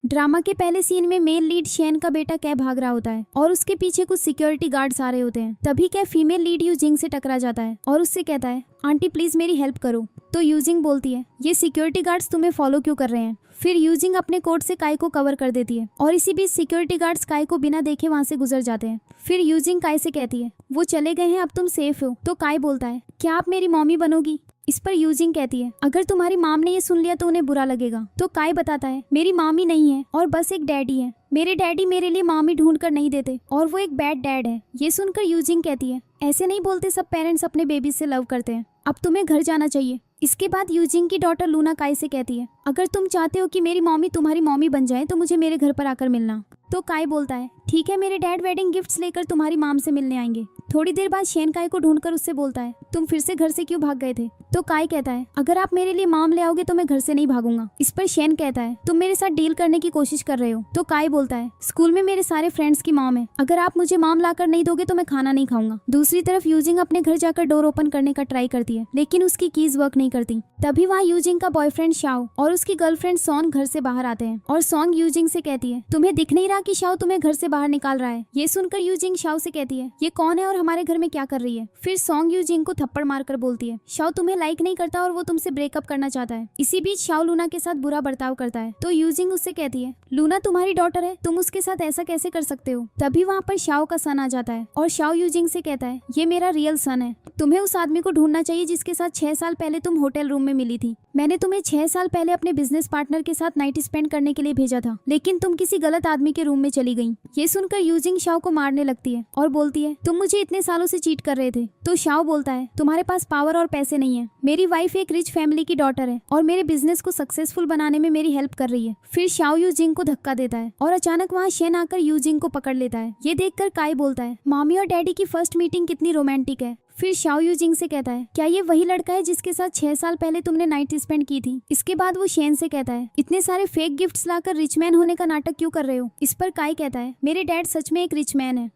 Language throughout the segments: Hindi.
ड्रामा के पहले सीन में मेल लीड शेन का बेटा कै भाग रहा होता है और उसके पीछे कुछ सिक्योरिटी गार्ड्स आ रहे होते हैं। तभी कै फीमेल लीड यूजिंग से टकरा जाता है और उससे कहता है, आंटी प्लीज मेरी हेल्प करो। तो यूजिंग बोलती है, ये सिक्योरिटी गार्ड्स तुम्हें फॉलो क्यों कर रहे हैं। फिर यूजिंग अपने कोट से काय को कवर कर देती है और इसी बीच सिक्योरिटी गार्ड्स काय को बिना देखे वहां से गुजर जाते हैं। फिर यूजिंग काय से कहती है, वो चले गए हैं, अब तुम सेफ हो। तो काय बोलता है, क्या आप मेरी मॉमी बनोगी। इस पर यूजिंग कहती है, अगर तुम्हारी माम ने ये सुन लिया तो उन्हें बुरा लगेगा। तो काय बताता है, मेरी मामी नहीं है और बस एक डैडी है। मेरे डैडी मेरे लिए मामी ढूंढ कर नहीं देते और वो एक बैड डैड है। ये सुनकर यूजिंग कहती है, ऐसे नहीं बोलते, सब पेरेंट्स अपने बेबी से लव करते हैं। अब तुम्हें घर जाना चाहिए। इसके बाद यूजिंग की डॉटर लूना काय से कहती है, अगर तुम चाहते हो कि मेरी मॉमी तुम्हारी मॉमी बन जाए तो मुझे मेरे घर पर आकर मिलना। तो काय बोलता है, ठीक है, मेरे डैड वेडिंग गिफ्ट्स लेकर तुम्हारी माम से मिलने आएंगे। थोड़ी देर बाद शेन काय को ढूंढकर उससे बोलता है, तुम फिर से घर से क्यों भाग गए थे। तो काय कहता है, अगर आप मेरे लिए माम ले आओगे तो मैं घर से नहीं भागूंगा। इस पर शेन कहता है, तुम मेरे साथ डील करने की कोशिश कर रहे हो। तो काय बोलता है, स्कूल में मेरे सारे फ्रेंड्स की मॉम है, अगर आप मुझे माम लाकर नहीं दोगे तो मैं खाना नहीं खाऊंगा। दूसरी तरफ यूजिंग अपने घर जाकर डोर ओपन करने का ट्राई करती है लेकिन उसकी कीज वर्क नहीं करती। तभी वहाँ यूजिंग का बॉयफ्रेंड शाओ और उसकी गर्लफ्रेंड सॉन्ग घर से बाहर आते हैं और सॉन्ग यूजिंग से कहती है, तुम्हें दिख नहीं रहा कि शाओ तुम्हें घर से बाहर निकाल रहा है। ये सुनकर यूजिंग शाओ से कहती है, ये कौन है और हमारे घर में क्या कर रही है। फिर सॉन्ग यूजिंग को थप्पड़ मारकर बोलती है, शाओ तुम्हें लाइक नहीं करता और वो तुमसे ब्रेकअप करना चाहता है। इसी बीच शाओ लूना के साथ बुरा बर्ताव करता है। तो यूजिंग उससे कहती है, लूना तुम्हारी डॉटर है, तुम उसके साथ ऐसा कैसे कर सकते हो। तभी वहाँ पर शाओ का सन आ जाता है और शाओ यूजिंग से कहता है, ये मेरा रियल सन है, तुम्हें उस आदमी को ढूंढना चाहिए जिसके साथ 6 साल पहले तुम होटल रूम में मिली थी। मैंने तुम्हें 6 साल पहले अपने बिजनेस पार्टनर के साथ नाइट स्पेंड करने के लिए भेजा था लेकिन तुम किसी गलत आदमी के रूम में चली गई। ये सुनकर यूजिंग शाओ को मारने लगती है और बोलती है, तुम मुझे इतने सालों से चीट कर रहे थे। तो शाओ बोलता है, तुम्हारे पास पावर और पैसे नहीं है। मेरी वाइफ एक रिच फैमिली की डॉटर है और मेरे बिजनेस को सक्सेसफुल बनाने में मेरी हेल्प कर रही है। फिर शाओ यूजिंग को धक्का देता है और अचानक वहाँ शेन आकर यूजिंग को पकड़ लेता है। ये देखकर काय बोलता है, मॉमी और डैडी की फर्स्ट मीटिंग कितनी रोमांटिक है। फिर शाओ यूजिंग से कहता है, क्या ये वही लड़का है जिसके साथ 6 साल पहले तुमने नाइट स्पेंड की थी। इसके बाद वो शेन से कहता है, इतने सारे फेक गिफ्ट्स लाकर रिच मैन होने का नाटक क्यों कर रहे हो। इस पर काय कहता है, मेरे डैड सच में एक रिच मैन है।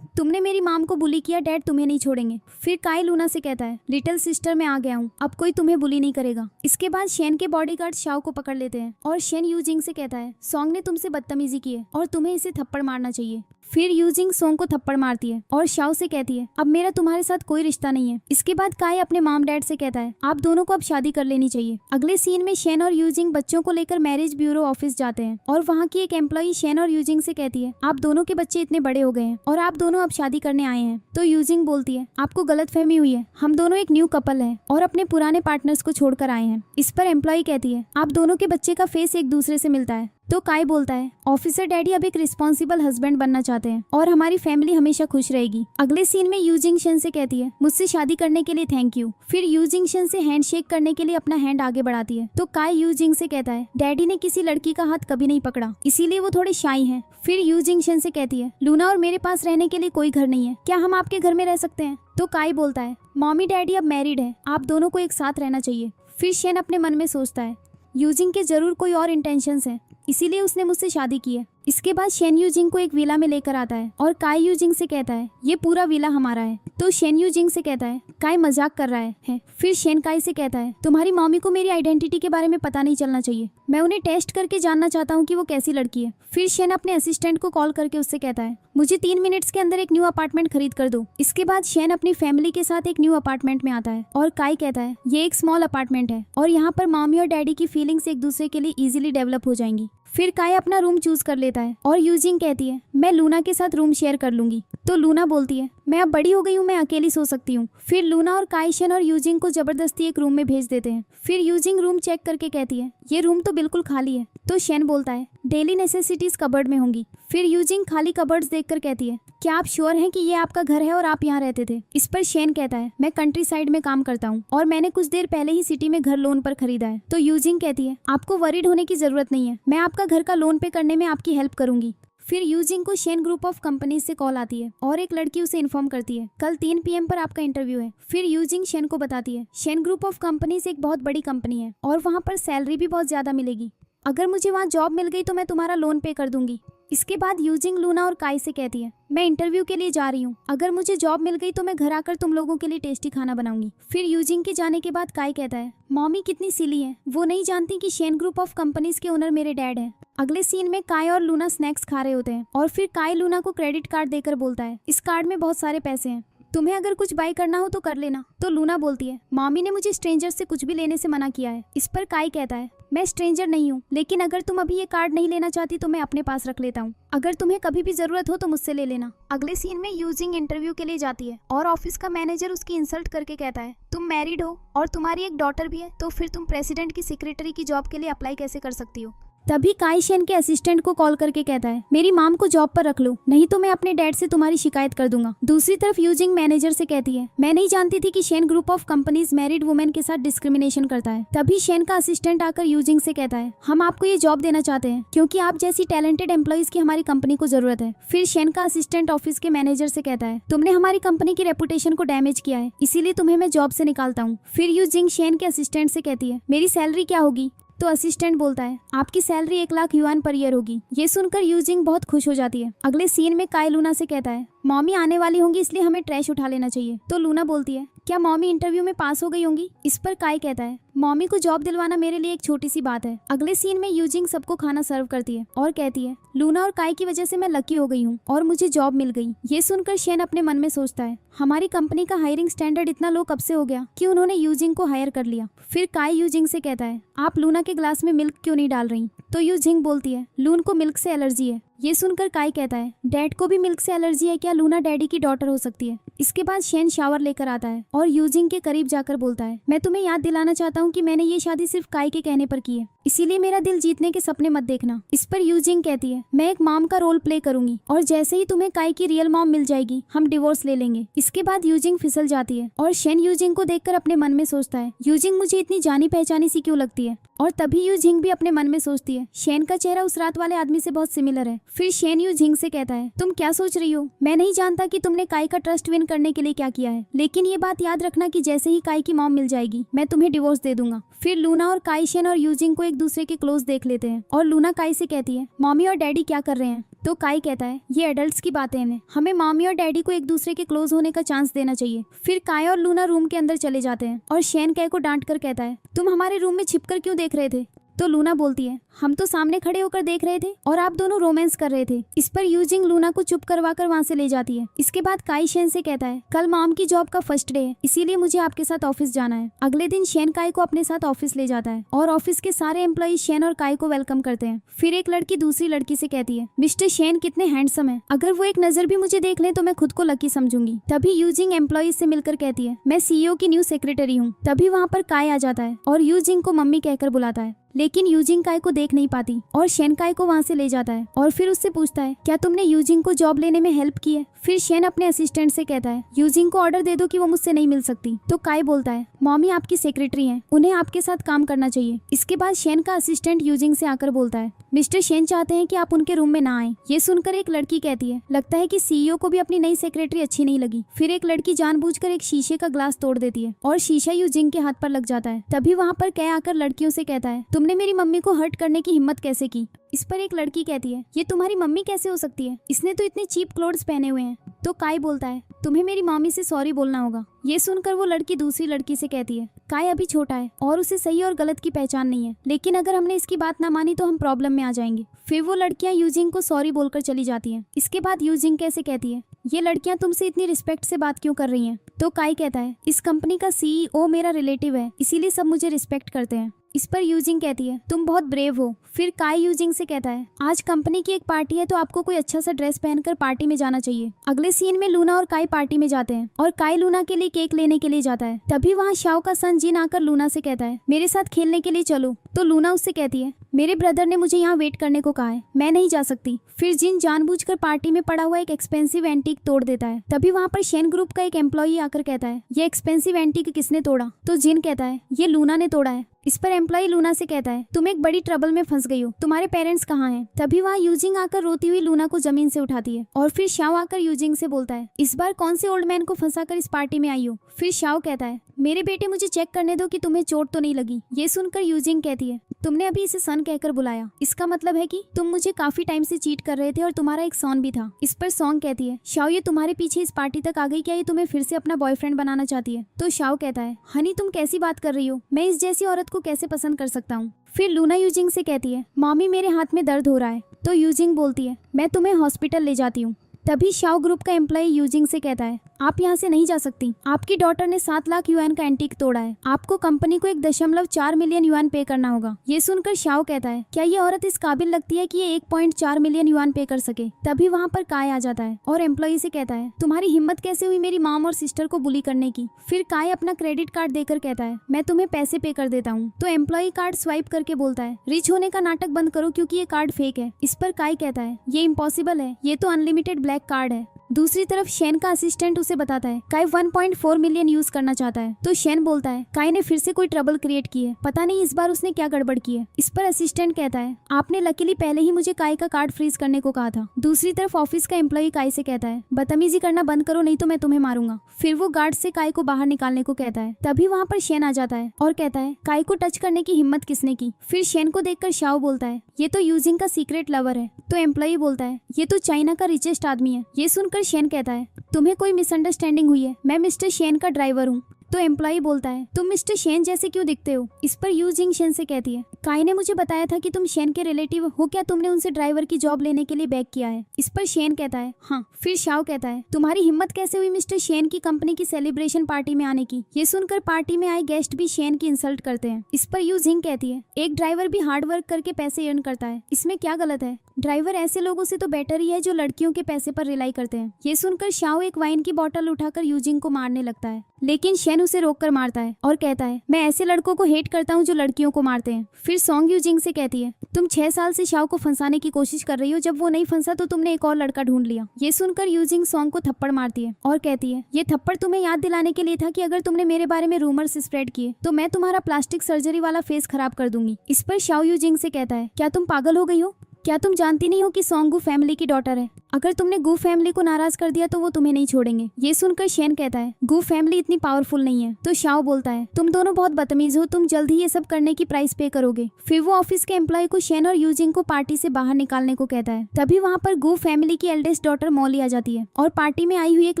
तुमने मेरी माम को बुली किया, डैड तुम्हें नहीं छोड़ेंगे। फिर काय लूना से कहता है, लिटिल सिस्टर मैं आ गया हूँ, अब कोई तुम्हें बुली नहीं करेगा। इसके बाद शेन के बॉडीगार्ड शाओ को पकड़ लेते हैं और शेन यूजिंग से कहता है, सॉन्ग ने तुमसे बदतमीजी की है और तुम्हें इसे थप्पड़ मारना चाहिए। फिर यूजिंग सॉन्ग को थप्पड़ मारती है और शाओ से कहती है, अब मेरा तुम्हारे साथ कोई रिश्ता नहीं है। इसके बाद काय अपने मॉम डैड से कहता है, आप दोनों को अब शादी कर लेनी चाहिए। अगले सीन में शेन और यूजिंग बच्चों को लेकर मैरिज ब्यूरो ऑफिस जाते हैं और वहाँ की एक एम्प्लॉई शेन और यूजिंग से कहती है, आप दोनों के बच्चे इतने बड़े हो गए हैं और आप दोनों अब शादी करने आए हैं। तो यूजिंग बोलती है, आपको गलतफहमी हुई है, हम दोनों एक न्यू कपल हैं और अपने पुराने पार्टनर्स को छोड़कर आए हैं। इस पर एम्प्लॉई कहती है, आप दोनों के बच्चे का फेस एक दूसरे से मिलता है। तो काय बोलता है, ऑफिसर डैडी अब एक रिस्पॉन्सिबल हस्बैंड बनना चाहते हैं और हमारी फैमिली हमेशा खुश रहेगी। अगले सीन में यूजिंग शन से कहती है, मुझसे शादी करने के लिए थैंक यू। फिर यूजिंग शन से हैंडशेक करने के लिए अपना हैंड आगे बढ़ाती है। तो काय यूजिंग से कहता है, डैडी ने किसी लड़की का हाथ कभी नहीं पकड़ा, इसीलिए वो थोड़े शाई हैं। फिर यूजिंग शन से कहती है, लूना और मेरे पास रहने के लिए कोई घर नहीं है, क्या हम आपके घर में रह सकते हैं। तो काय बोलता है, मॉमी डैडी अब मैरिड है, आप दोनों को एक साथ रहना चाहिए। फिर शेन अपने मन में सोचता है, यूजिंग के जरूर कोई और इंटेंशंस हैं, इसीलिए उसने मुझसे शादी की है। इसके बाद शेन यूजिंग को एक विला में लेकर आता है और काय यूजिंग से कहता है, ये पूरा विला हमारा है। तो शेन यूजिंग से कहता है, काय मजाक कर रहा है। फिर शेन काय से कहता है, तुम्हारी मॉमी को मेरी आइडेंटिटी के बारे में पता नहीं चलना चाहिए, मैं उन्हें टेस्ट करके जानना चाहता हूँ कि वो कैसी लड़की है। फिर शेन अपने असिस्टेंट को कॉल करके उससे कहता है, मुझे 3 मिनट्स के अंदर एक न्यू अपार्टमेंट खरीद कर दो। इसके बाद शेन अपनी फैमिली के साथ एक न्यू अपार्टमेंट में आता है और काय कहता है, ये एक स्मॉल अपार्टमेंट है और यहाँ पर मॉमी और डैडी की फीलिंग्स एक दूसरे के लिए इजीली डेवलप हो जाएंगी। फिर काय अपना रूम चूज कर लेता है और यूजिंग कहती है, मैं लूना के साथ रूम शेयर कर लूंगी। तो लूना बोलती है, मैं अब बड़ी हो गई हूँ, मैं अकेली सो सकती हूँ। फिर लूना और काय शेन और यूजिंग को जबरदस्ती एक रूम में भेज देते हैं। फिर यूजिंग रूम चेक करके कहती है, ये रूम तो बिल्कुल खाली है। तो शेन बोलता है, डेली नेसेसिटीज कबर्ड में होंगी। फिर यूजिंग खाली कबर्ड्स देखकर कहती है, क्या आप श्योर हैं कि ये आपका घर है और आप यहाँ रहते थे। इस पर शेन कहता है, मैं कंट्री साइड में काम करता हूँ और मैंने कुछ देर पहले ही सिटी में घर लोन पर खरीदा है। तो यूजिंग कहती है, आपको वरीड होने की जरूरत नहीं है, मैं आपका घर का लोन पे करने में आपकी हेल्प करूंगी। फिर यूजिंग को शेन ग्रुप ऑफ कंपनीज से कॉल आती है और एक लड़की उसे इन्फॉर्म करती है, कल 3 PM पर आपका इंटरव्यू है। फिर यूजिंग शेन को बताती है, शेन ग्रुप ऑफ कंपनीज एक बहुत बड़ी कंपनी है और वहाँ पर सैलरी भी बहुत ज्यादा मिलेगी। अगर मुझे वहाँ जॉब मिल गई तो मैं तुम्हारा लोन पे कर दूंगी। इसके बाद यूजिंग लूना और काई से कहती है, मैं इंटरव्यू के लिए जा रही हूँ, अगर मुझे जॉब मिल गई तो मैं घर आकर तुम लोगों के लिए टेस्टी खाना बनाऊंगी। फिर यूजिंग के जाने के बाद काई कहता है, मॉमी कितनी सिली है, वो नहीं जानती कि शेन ग्रुप ऑफ कंपनीज के ओनर मेरे डैड हैं। अगले सीन में काई और लूना स्नैक्स खा रहे होते हैं और फिर काई लूना को क्रेडिट कार्ड देकर बोलता है, इस कार्ड में बहुत सारे पैसे हैं, तुम्हें अगर कुछ बाय करना हो तो कर लेना। तो लूना बोलती है, मॉमी ने मुझे स्ट्रेंजर से कुछ भी लेने से मना किया है। इस पर काई कहता है, मैं स्ट्रेंजर नहीं हूँ, लेकिन अगर तुम अभी ये कार्ड नहीं लेना चाहती तो मैं अपने पास रख लेता हूँ, अगर तुम्हें कभी भी जरूरत हो तो मुझसे ले लेना। अगले सीन में यूजिंग इंटरव्यू के लिए जाती है और ऑफिस का मैनेजर उसकी इंसल्ट करके कहता है, तुम मैरिड हो और तुम्हारी एक डॉटर भी है, तो फिर तुम प्रेसिडेंट की सेक्रेटरी की जॉब के लिए अप्लाई कैसे कर सकती हो। तभी काई शेन के असिस्टेंट को कॉल करके कहता है, मेरी माम को जॉब पर रख लो, नहीं तो मैं अपने डैड से तुम्हारी शिकायत कर दूंगा। दूसरी तरफ यूजिंग मैनेजर से कहती है, मैं नहीं जानती थी कि Shane group of companies married women के साथ डिस्क्रिमिनेशन करता है। तभी शेन का असिस्टेंट आकर यूजिंग से कहता है, हम आपको ये जॉब देना चाहते हैं क्योंकि आप जैसी टैलेंटेड एम्प्लॉइज की हमारी कंपनी को जरूरत है। फिर शेन का असिस्टेंट ऑफिस के मैनेजर से कहता है, तुमने हमारी कंपनी की रेपुटेशन को डैमेज किया है, इसीलिए तुम्हें मैं जॉब से निकालता हूँ। फिर यूजिंग शेन के असिस्टेंट से कहती है, मेरी सैलरी क्या होगी। तो असिस्टेंट बोलता है, आपकी सैलरी 1,00,000 युआन पर ईयर होगी। ये सुनकर यूजिंग बहुत खुश हो जाती है। अगले सीन में काई लूना से कहता है, मॉमी आने वाली होंगी इसलिए हमें ट्रैश उठा लेना चाहिए। तो लूना बोलती है, क्या मॉमी इंटरव्यू में पास हो गई होंगी। इस पर काई कहता है, मॉमी को जॉब दिलवाना मेरे लिए एक छोटी सी बात है। अगले सीन में यूजिंग सबको खाना सर्व करती है और कहती है, लूना और काई की वजह से मैं लकी हो गई हूँ और मुझे जॉब मिल गई। ये सुनकर शेन अपने मन में सोचता है, हमारी कंपनी का हायरिंग स्टैंडर्ड इतना लो कब से हो गया कि उन्होंने यूजिंग को हायर कर लिया। फिर काई यूजिंग से कहता है, आप लूना के ग्लास में मिल्क क्यों नहीं डाल रही। तो यूजिंग बोलती है, लून को मिल्क से एलर्जी है। ये सुनकर काई कहता है, डैड को भी मिल्क से एलर्जी है क्या, लूना डैडी की डॉटर हो सकती है। इसके बाद शेन शावर लेकर आता है और यूजिंग के करीब जाकर बोलता है, मैं तुम्हें याद दिलाना चाहता हूँ कि मैंने ये शादी सिर्फ काई के कहने पर की है, इसीलिए मेरा दिल जीतने के सपने मत देखना। इस पर यूजिंग कहती है, मैं एक मॉम का रोल प्ले करूंगी और जैसे ही तुम्हें काई की रियल मॉम मिल जाएगी हम डिवोर्स ले लेंगे। इसके बाद यूजिंग फिसल जाती है और शेन यूजिंग को देखकर अपने मन में सोचता है, यूजिंग मुझे इतनी जानी पहचानी सी क्यों लगती है। और तभी यूजिंग भी अपने मन में सोचती है, शेन का चेहरा उस रात वाले आदमी से बहुत सिमिलर है। फिर शेन यूजिंग से कहता है, तुम क्या सोच रही हो, मैं नहीं जानता कि तुमने काई का ट्रस्ट विन करने के लिए क्या किया है, लेकिन ये बात याद रखना कि जैसे ही काई की मॉम मिल जाएगी मैं तुम्हें डिवोर्स दे दूंगा। फिर लूना और काई शेन और यूजिंग को एक दूसरे के क्लोज देख लेते हैं और लूना काई से कहती है, मॉमी और डैडी क्या कर रहे हैं। तो काई कहता है, ये एडल्ट्स की बातें हैं, हमें मॉमी और डैडी को एक दूसरे के क्लोज होने का चांस देना चाहिए। फिर काई और लूना रूम के अंदर चले जाते हैं और शेन काई को डांट कर कहता है, तुम हमारे रूम में छिपकर क्यों देख रहे थे। तो लूना बोलती है, हम तो सामने खड़े होकर देख रहे थे और आप दोनों रोमांस कर रहे थे। इस पर यूजिंग लूना को चुप करवा कर वहाँ से ले जाती है। इसके बाद काई शेन से कहता है, कल मॉम की जॉब का फर्स्ट डे है, इसीलिए मुझे आपके साथ ऑफिस जाना है। अगले दिन शेन काई को अपने साथ ऑफिस ले जाता है और ऑफिस के सारे एम्प्लॉय शेन और काई को वेलकम करते हैं। फिर एक लड़की दूसरी लड़की से कहती है, मिस्टर शेन कितने हैंडसम है, अगर वो एक नजर भी मुझे देख ले तो मैं खुद को लकी समझूंगी। तभी यूजिंग एम्प्लॉयज से मिलकर कहती है, मैं सीईओ की न्यू सेक्रेटरी हूँ। तभी वहाँ पर काई आ जाता है और यूजिंग को मम्मी कहकर बुलाता है, लेकिन यूजिंग काई को देख नहीं पाती और शेन काई को वहाँ से ले जाता है और फिर उससे पूछता है, क्या तुमने यूजिंग को जॉब लेने में हेल्प की है। फिर शेन अपने असिस्टेंट से कहता है, यूजिंग को ऑर्डर दे दो कि वो मुझसे नहीं मिल सकती। तो काई बोलता है, मॉमी आपकी सेक्रेटरी हैं, उन्हें आपके साथ काम करना चाहिए। इसके बाद शेन का असिस्टेंट यूजिंग से आकर बोलता है, मिस्टर शेन चाहते हैं कि आप उनके रूम में ना आए। ये सुनकर एक लड़की कहती है, लगता है कि सीईओ को भी अपनी नई सेक्रेटरी अच्छी नहीं लगी। फिर एक लड़की जानबूझकर एक शीशे का ग्लास तोड़ देती है और शीशा यूजिंग के हाथ पर लग जाता है। तभी वहाँ पर कै आकर लड़कियों से कहता है, तुमने मेरी मम्मी को हर्ट करने की हिम्मत कैसे की। इस पर एक लड़की कहती है, ये तुम्हारी मम्मी कैसे हो सकती है, इसने तो इतने चीप क्लोथ्स पहने हुए हैं। तो काई बोलता है, तुम्हें मेरी मम्मी से सॉरी बोलना होगा। ये सुनकर वो लड़की दूसरी लड़की से कहती है, काई अभी छोटा है और उसे सही और गलत की पहचान नहीं है, लेकिन अगर हमने इसकी बात ना मानी तो हम प्रॉब्लम में आ जाएंगे। फिर वो लड़कियां यूजिंग को सॉरी बोलकर चली जाती हैं। इसके बाद यूजिंग कैसे कहती है, ये लड़कियां तुमसे इतनी रिस्पेक्ट से बात क्यों कर रही हैं। तो काई कहता है, इस कंपनी का सीईओ मेरा रिलेटिव है, इसीलिए सब मुझे रिस्पेक्ट करते हैं। इस पर यूजिंग कहती है, तुम बहुत ब्रेव हो। फिर काई यूजिंग से कहता है, आज कंपनी की एक पार्टी है तो आपको कोई अच्छा सा ड्रेस पहनकर पार्टी में जाना चाहिए। अगले सीन में लूना और काई पार्टी में जाते हैं और काई लूना के लिए केक लेने के लिए जाता है। तभी वहाँ शाओ का सन जिन आकर लूना से कहता है, मेरे साथ खेलने के लिए चलो। तो लूना उससे कहती है, मेरे ब्रदर ने मुझे यहाँ वेट करने को कहा है, मैं नहीं जा सकती। फिर जिन जानबूझकर पार्टी में पड़ा हुआ एक एक्सपेंसिव एंटीक तोड़ देता है। तभी वहाँ पर शेन ग्रुप का एक एम्प्लॉई आकर कहता है, ये एक्सपेंसिव एंटीक किसने तोड़ा। तो जिन कहता है, ये लूना ने तोड़ा है। इस पर एम्प्लॉय लूना से कहता है तुम एक बड़ी ट्रबल में फंस गई हो, तुम्हारे पेरेंट्स कहाँ हैं? तभी वहाँ यूजिंग आकर रोती हुई लूना को जमीन से उठाती है और फिर शाओ आकर यूजिंग से बोलता है इस बार कौन से ओल्ड मैन को फंसाकर इस पार्टी में आई हो? फिर शाओ कहता है मेरे बेटे मुझे चेक करने दो कि तुम्हें चोट तो नहीं लगी। ये सुनकर यूजिंग कहती है तुमने अभी इसे सन कहकर बुलाया, इसका मतलब है कि तुम मुझे काफी टाइम से चीट कर रहे थे और तुम्हारा एक सॉन भी था। इस पर सॉन्ग कहती है शाओ ये तुम्हारे पीछे इस पार्टी तक आ गई, क्या ये तुम्हें फिर से अपना बॉयफ्रेंड बनाना चाहती है? तो शाओ कहता है हनी तुम कैसी बात कर रही हो, मैं इस जैसी औरत को कैसे पसंद कर सकता हूँ? फिर लूना यूजिंग से कहती है मॉमी मेरे हाथ में दर्द हो रहा है। तो यूजिंग बोलती है मैं तुम्हें हॉस्पिटल ले जाती हूँ। तभी शाओ ग्रुप का एम्प्लॉय यूजिंग से कहता है आप यहाँ से नहीं जा सकती, आपकी डॉटर ने 7 लाख युआन का एंटीक तोड़ा है, आपको कंपनी को 1.4 मिलियन युआन पे करना होगा। ये सुनकर शाओ कहता है क्या ये औरत इस काबिल लगती है कि ये 1.4 मिलियन युआन पे कर सके? तभी वहाँ पर काय आ जाता है और एम्प्लॉय से कहता है तुम्हारी हिम्मत कैसे हुई मेरी मॉम और सिस्टर को बुली करने की? फिर काय अपना क्रेडिट कार्ड देकर कहता है मैं तुम्हें पैसे पे कर देता हूँ। तो एम्प्लॉय कार्ड स्वाइप करके बोलता है रिच होने का नाटक बंद करो क्योंकि ये कार्ड फेक है। इस पर काय कहता है ये इम्पॉसिबल है, ये तो अनलिमिटेड ब्लैक कार्ड है। दूसरी तरफ शेन का असिस्टेंट उसे बताता है काय 1.4 मिलियन यूज करना चाहता है। तो शेन बोलता है काय ने फिर से कोई ट्रबल क्रिएट की है, पता नहीं इस बार उसने क्या गड़बड़ की है। इस पर असिस्टेंट कहता है आपने लकीली पहले ही मुझे काय का कार्ड फ्रीज करने को कहा था। दूसरी तरफ ऑफिस का एम्प्लॉय काय से कहता है बदतमीजी करना बंद करो नहीं तो मैं तुम्हें मारूंगा। फिर वो गार्ड से काय को बाहर निकालने को कहता है। तभी वहाँ पर शेन आ जाता है और कहता है काय को टच करने की हिम्मत किसने की? फिर शेन को देखकर शाओ बोलता है ये तो यूजिंग का सीक्रेट लवर है। तो एम्प्लॉय बोलता है ये तो चाइना का रिचेस्ट आदमी है। ये सुनकर शेन कहता है तुम्हें कोई मिसअंडरस्टैंडिंग हुई है, मैं मिस्टर शेन का ड्राइवर हूँ। तो एम्प्लॉय बोलता है तुम मिस्टर शेन जैसे क्यों दिखते हो? इस पर यूजिंग शेन से कहती है काय ने मुझे बताया था कि तुम शेन के रिलेटिव हो, क्या तुमने उनसे ड्राइवर की जॉब लेने के लिए बैक किया है? इस पर शेन कहता है हाँ। फिर शाओ कहता है तुम्हारी हिम्मत कैसे हुई मिस्टर शेन की कंपनी की सेलिब्रेशन पार्टी में आने की? ये सुनकर पार्टी में आए गेस्ट भी शेन की इंसल्ट करते हैं। इस पर यूजिंग कहती है एक ड्राइवर भी हार्ड वर्क करके पैसे अर्न करता है, इसमें क्या गलत है? ड्राइवर ऐसे लोगों से तो बेटर ही है जो लड़कियों के पैसे पर रिलाई करते हैं। ये सुनकर शाओ एक वाइन की बोतल उठाकर यूजिंग को मारने लगता है, लेकिन शेन उसे रोककर मारता है और कहता है मैं ऐसे लड़कों को हेट करता हूँ जो लड़कियों को मारते हैं। फिर सॉन्ग यूजिंग से कहती है तुम 6 साल से शाओ को फंसाने की कोशिश कर रही हो, जब वो नहीं फंसा तो तुमने एक और लड़का ढूंढ लिया। ये सुनकर यूजिंग सॉन्ग को थप्पड़ मारती है और कहती है ये थप्पड़ तुम्हें याद दिलाने के लिए था कि अगर तुमने मेरे बारे में रूमर्स स्प्रेड किए तो मैं तुम्हारा प्लास्टिक सर्जरी वाला फेस खराब कर दूंगी। इस पर शाओ यूजिंग से कहता है क्या तुम पागल हो गई हो? क्या तुम जानती नहीं हो कि सॉन्ग गू फैमिली की डॉटर है? अगर तुमने गू फैमिली को नाराज कर दिया तो वो तुम्हें नहीं छोड़ेंगे। ये सुनकर शेन कहता है गू फैमिली इतनी पावरफुल नहीं है। तो शाओ बोलता है तुम दोनों बहुत बदतमीज हो, तुम जल्द ही ये सब करने की प्राइस पे करोगे। फिर वो ऑफिस के एम्प्लॉय को शेन और यूजिंग को पार्टी से बाहर निकालने को कहता है। तभी वहाँ पर गू फैमिली की एल्डेस्ट डॉटर मॉली आ जाती है और पार्टी में आई हुई एक